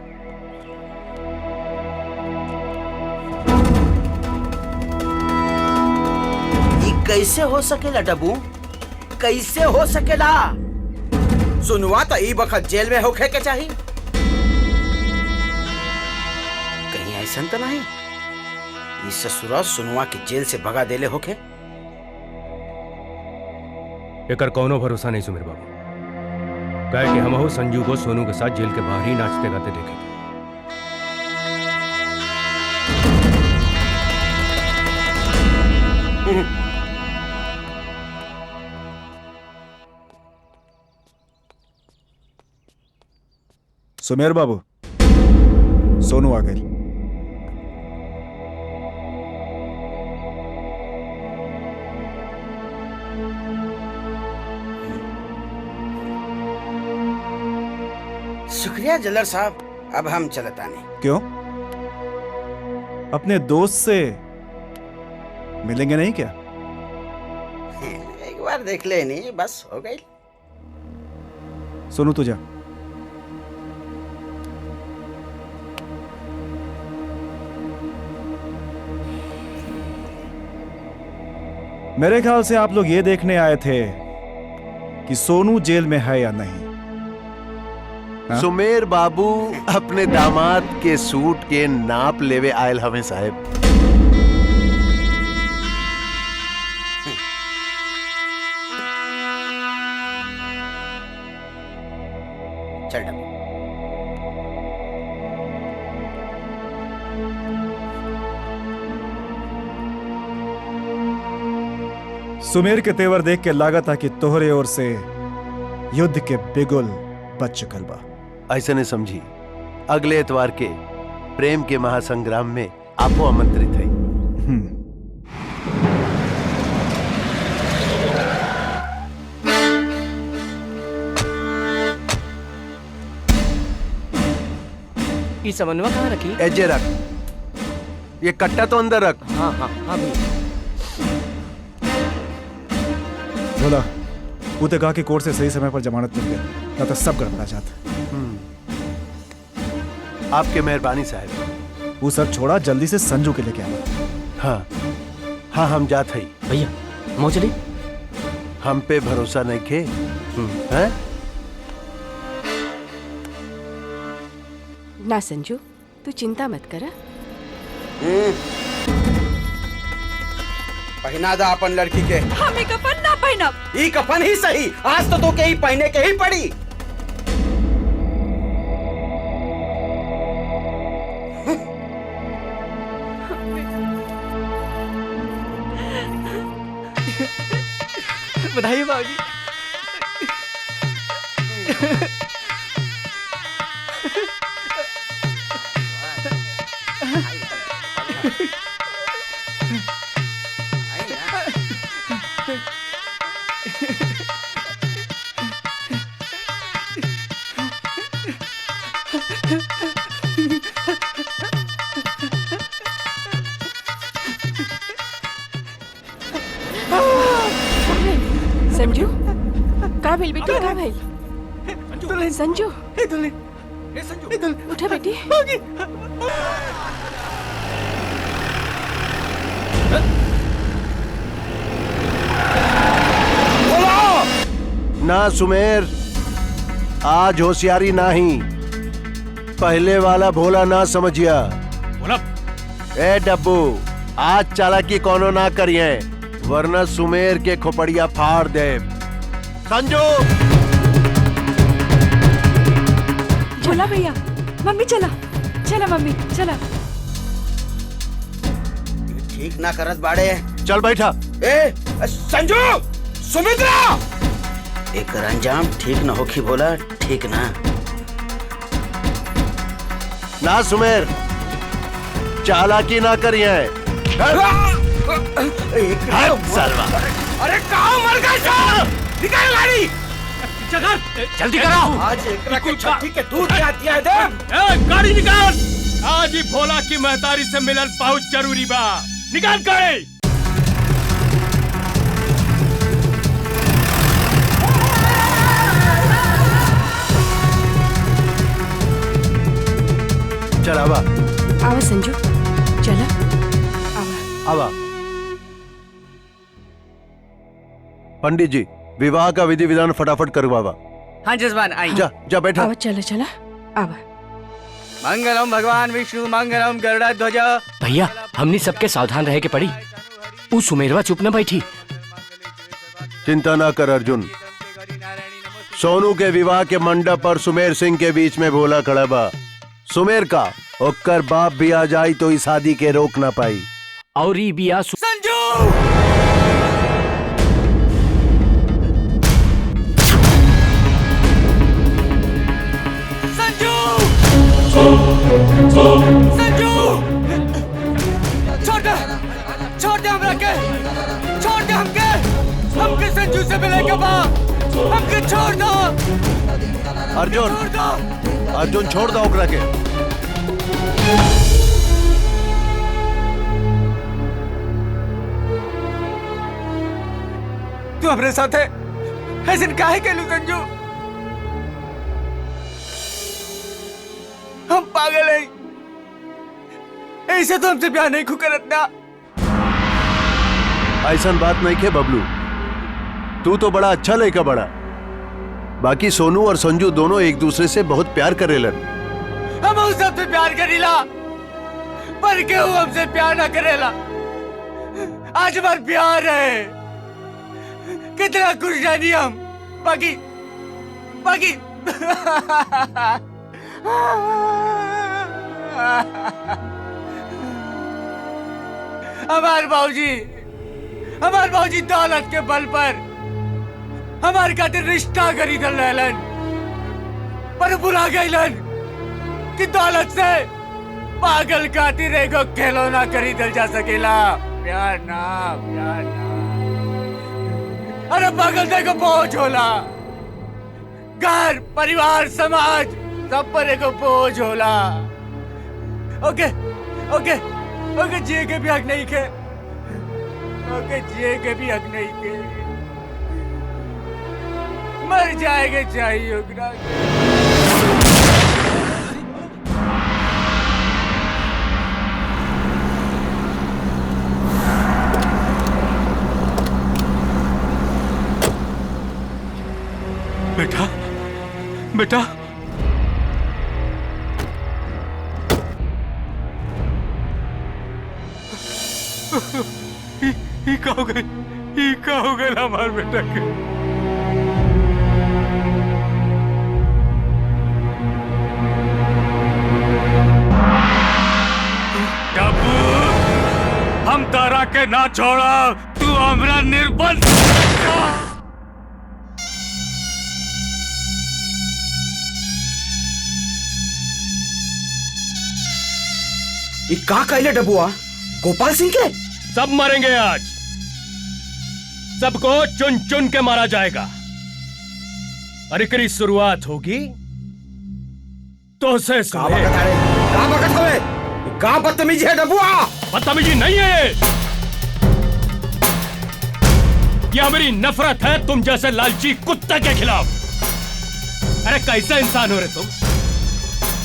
कैसे हो सकेला डबू? कैसे हो सकेला? सुनवा तो ई वक्त जेल में होखे के चाहिए। कहीं ऐसा तो नहीं ई ससुरा सुनवा के जेल से भगा देले होखे? एकर कौनो भरोसा नहीं सुमेर बाबू, कहे कि हम संजू को सोनू के साथ जेल के बाहर ही नाचते गाते देखे थे। सुमेर बाबू, सोनू आ गई। शुक्रिया जलर साहब, अब हम चलता नहीं। क्यों? अपने दोस्त से मिलेंगे नहीं क्या? एक बार देख ले, नहीं बस हो गई। सोनू तुझा मेरे ख्याल से आप लोग ये देखने आए थे कि सोनू जेल में है या नहीं। सुमेर बाबू अपने दामाद के सूट के नाप लेवे आयल हमें साहब। चल डब्बू। सुमेर के तेवर देख के लागत है कि तोहरे ओर से युद्ध के बिगुल बच चुकल बा। ऐसा नहीं समझी, अगले एतवार के प्रेम के महासंग्राम में आपको आमंत्रित है। ये समन्वय कहाँ रखी? एजे रख, ये कट्टा तो अंदर रख। हाँ हाँ हाँ भी। बोला वो तो कहा कि कोर्ट से सही समय पर जमानत मिल गई, ना तो सब गड़बड़ा जाता। आपके मेहरबानी साहब। वो सब छोड़ा, जल्दी से संजू के लेके आना। हाँ हाँ हम जात हई। भैया मो चली। हम पे भरोसा नहीं खे हैं? ना संजू, तू चिंता मत कर। पहना दा अपन लड़की के। हमें कफन ना पहनब। ई कफन ही सही, आज तो के ही पहने के ही पड़ी। बधाई बाबूजी। संजू का भेल बेटी, का भेल? संजू उठा बेटी। ना सुमेर, आज होशियारी नहीं, पहले वाला भोला ना समझिया। ए डब्बू, आज चालाकी कोनो ना करिए, वरना सुमेर के खोपड़िया फाड़ दे। संजू चला भैया, मम्मी चला, चला मम्मी चला। ठीक ना करत बाड़े। चल बैठा। ए संजू, सुमित्रा, एक अंजाम ठीक न होखी बोला, ठीक ना। ना सुमेर, चालाकी ना करिए। अरे कहाँ मर गए सर? निकाल गाड़ी। जल्दी करो। आज एक छठी के दूध क्या दिया है दे। गाड़ी निकाल। आज ही भोला की महतारी से मिलन बहुत जरूरी बा। निकाल गाड़ी। चल आवा। आवा संजू, चला आवा। पंडित जी, विवाह का विधि विधान फटाफट करवावा। हाँ जजमान आई। जा जा बैठा। आवा, चला चला आवा। मंगलम भगवान विष्णु, मंगलम गरुड़ध्वज। भैया हमनी सबके सावधान रहे के पड़ी। वो सुमेरवा चुप न बैठी। चिंता ना कर अर्जुन, सोनू के विवाह के मंडप पर सुमेर सिंह के बीच में भोला खड़ा बा। सुमेर का ओकर बाप भी आ जाई तो इस शादी के रोक ना पाई। और ई बिया संजू। संजू, छोड़ दे हमरा के, छोड़ दे हमके संजू से मिले के बाद हमके छोड़ दो। अर्जुन छोड़ दो ओकरा के। तू अपने साथ है ऐसे काहे कहलू संजू? हम पागल हैं, ऐसे तो हमसे प्यार नहीं खुकर इतना। ऐसा बात नहीं के बबलू, तू तो बड़ा अच्छा लड़का बड़ा, बाकी सोनू और संजू दोनों एक दूसरे से बहुत प्यार करेलन। हम उस सबसे प्यार करीला, पर क्यों हमसे प्यार ना करेला? आज हमार प्यार है, कितना खुश जानी हम। बाकी बाकी हमार बाबूजी दौलत के बल पर हमार खातिर रिश्ता खरीदल रहलन, पर भुला गईलन कि दौलत से पागल खातिर एगो खिलौना खरीदल जा सकेला। प्यार ना। अरे पागल देखो बोझ होला, घर परिवार समाज सब पर एगो बोझ होला। ओके ओके ओके, जिए के भी हक नहीं के, ओके जिए के भी हक नहीं के, मर जाएंगे चाहिए ओकरा। बेटा बेटा ही का हो गए हमारे बेटा के। हम तारा के ना छोड़ा, तू हमरा निर्बल। ये का कहले डबुआ? गोपाल सिंह के सब मरेंगे आज, सबको चुन चुन के मारा जाएगा। और एकरी शुरुआत होगी तो से का बदतमीजी है डबुआ? बदतमीजी नहीं है, यह मेरी नफरत है तुम जैसे लालची कुत्ते के खिलाफ। अरे कैसे इंसान हो रहे तुम?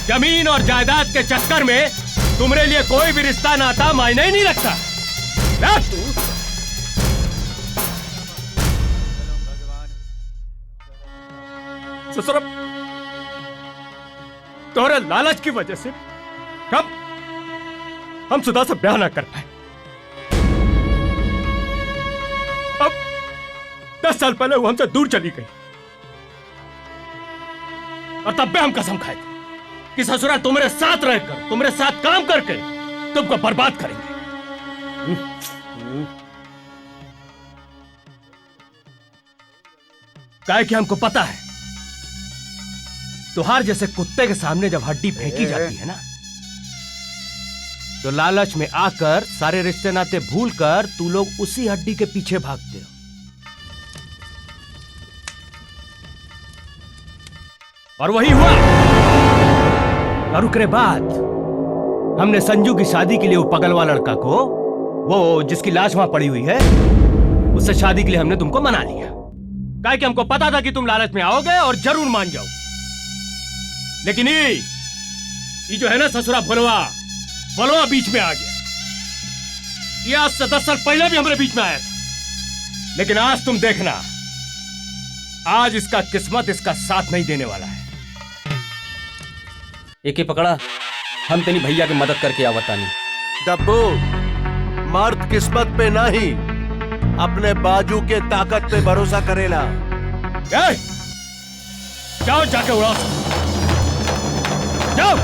जमीन और जायदाद के चक्कर में तुम्हारे लिए कोई भी रिश्ता नाता मायने ही नहीं रखता। तू ससुर, तोहरे लालच की वजह से कब हम सुधा से ब्याह ना कर पाए। अब 10 साल पहले वो हमसे दूर चली गई, और तब भी हम कसम खाए थे कि ससुरा तुम्हारे साथ रहकर, तुम्हारे साथ काम करके तुमको बर्बाद करेंगे। काहे कि हमको पता है तुहार जैसे कुत्ते के सामने जब हड्डी फेंकी जाती है ना, तो लालच में आकर सारे रिश्ते नाते भूलकर तू लोग उसी हड्डी के पीछे भागते हो। और वही हुआ। और उसके बाद हमने संजू की शादी के लिए वो पगलवा लड़का को, वो जिसकी लाश वहां पड़ी हुई है, उससे शादी के लिए हमने तुमको मना लिया। काहे कि हमको पता था कि तुम लालच में आओगे और जरूर मान जाओ। लेकिन ये जो है ना ससुरा भोलवा बीच में आ गया। ये आज से 10 साल पहले भी हमारे बीच में आया था, लेकिन आज तुम देखना, आज इसका किस्मत इसका साथ नहीं देने वाला है। एके पकड़ा, हम तेरी भैया की मदद करके आवतानी। डब्बू, मर्द किस्मत पे नहीं, अपने बाजू के ताकत पे भरोसा करेला। जाओ जाके उड़ाओ, जाओ।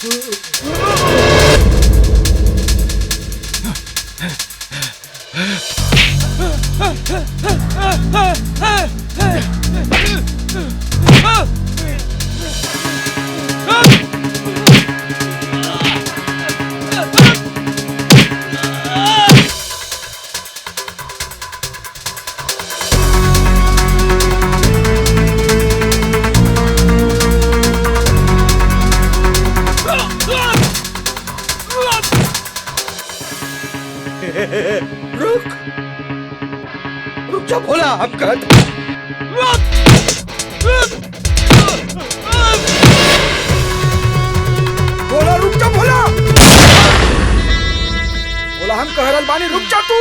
रुक जा भोला, हम कहते भोला रुक जा भोला, भोला हम कह रहल बानी, रुक जा तू।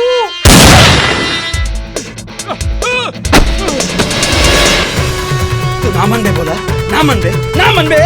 तू ना मन बे भोला, ना मन बे, ना मन बे।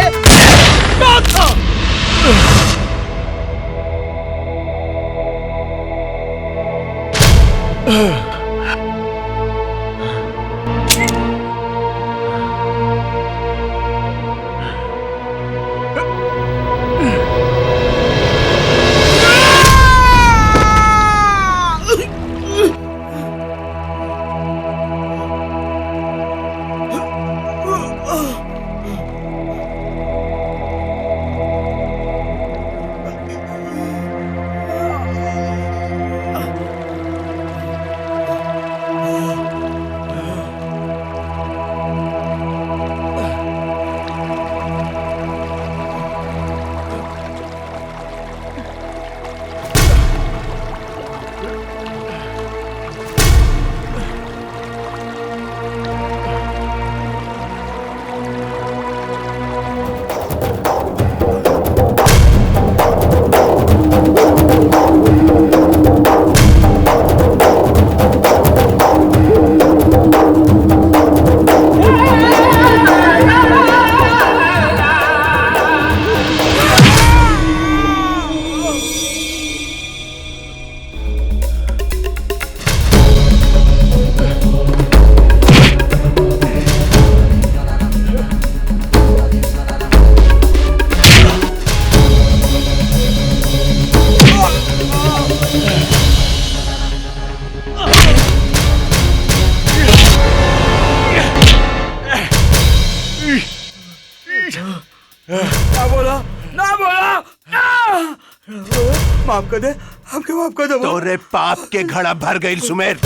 माफ कर दे, हमके माफ कर दे। तोरे पाप के घड़ा भर गई सुमेर।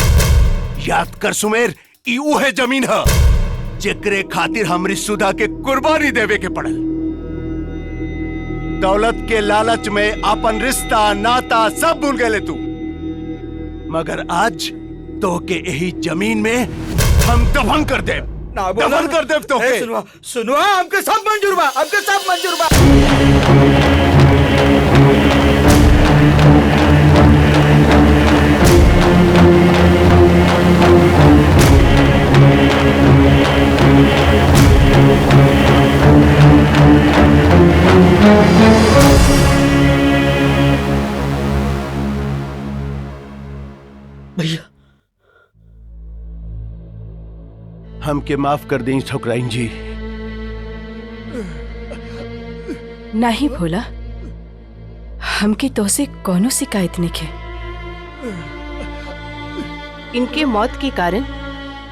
याद कर सुमेर, ई उहे जमीन है जेकरे खातिर हमरी सुधा के कुर्बानी देवे के पड़ल। दौलत के लालच में अपन रिश्ता नाता सब भूल गए तू, मगर आज तो के यही जमीन में हम दफन कर दे, दफन कर दे तो के। सुनवा सुनवा, हमके सब मंजूर बा, हमके सब मंजूर बा। भैया हमके माफ कर दें ठकुराइन जी। नहीं भोला, हमके तोसे कोनो शिकायत नहीं है। इनके मौत के कारण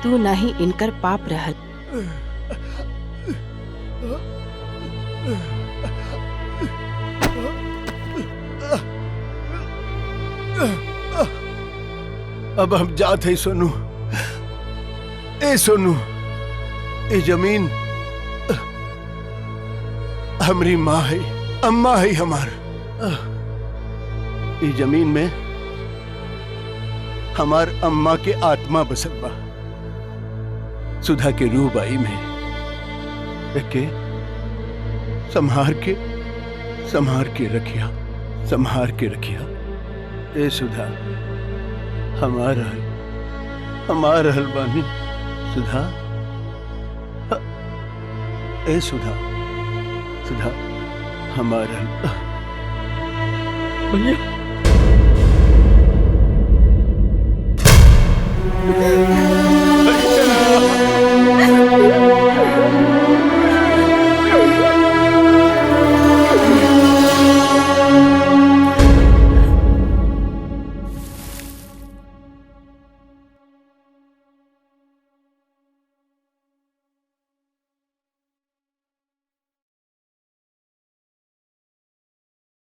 तू नहीं इनकर पाप रहल। अब हम जात है सोनू। ए सोनू, ए जमीन हमरी माँ है, अम्मा है हमार। ए जमीन में हमार अम्मा के आत्मा बसल बा, सुधा के रूह बाई में रखे। संहार के रखिया, संहार के रखिया। ए सुधा हमार हल बानी सुधा। ए सुधा हमार हल। भैया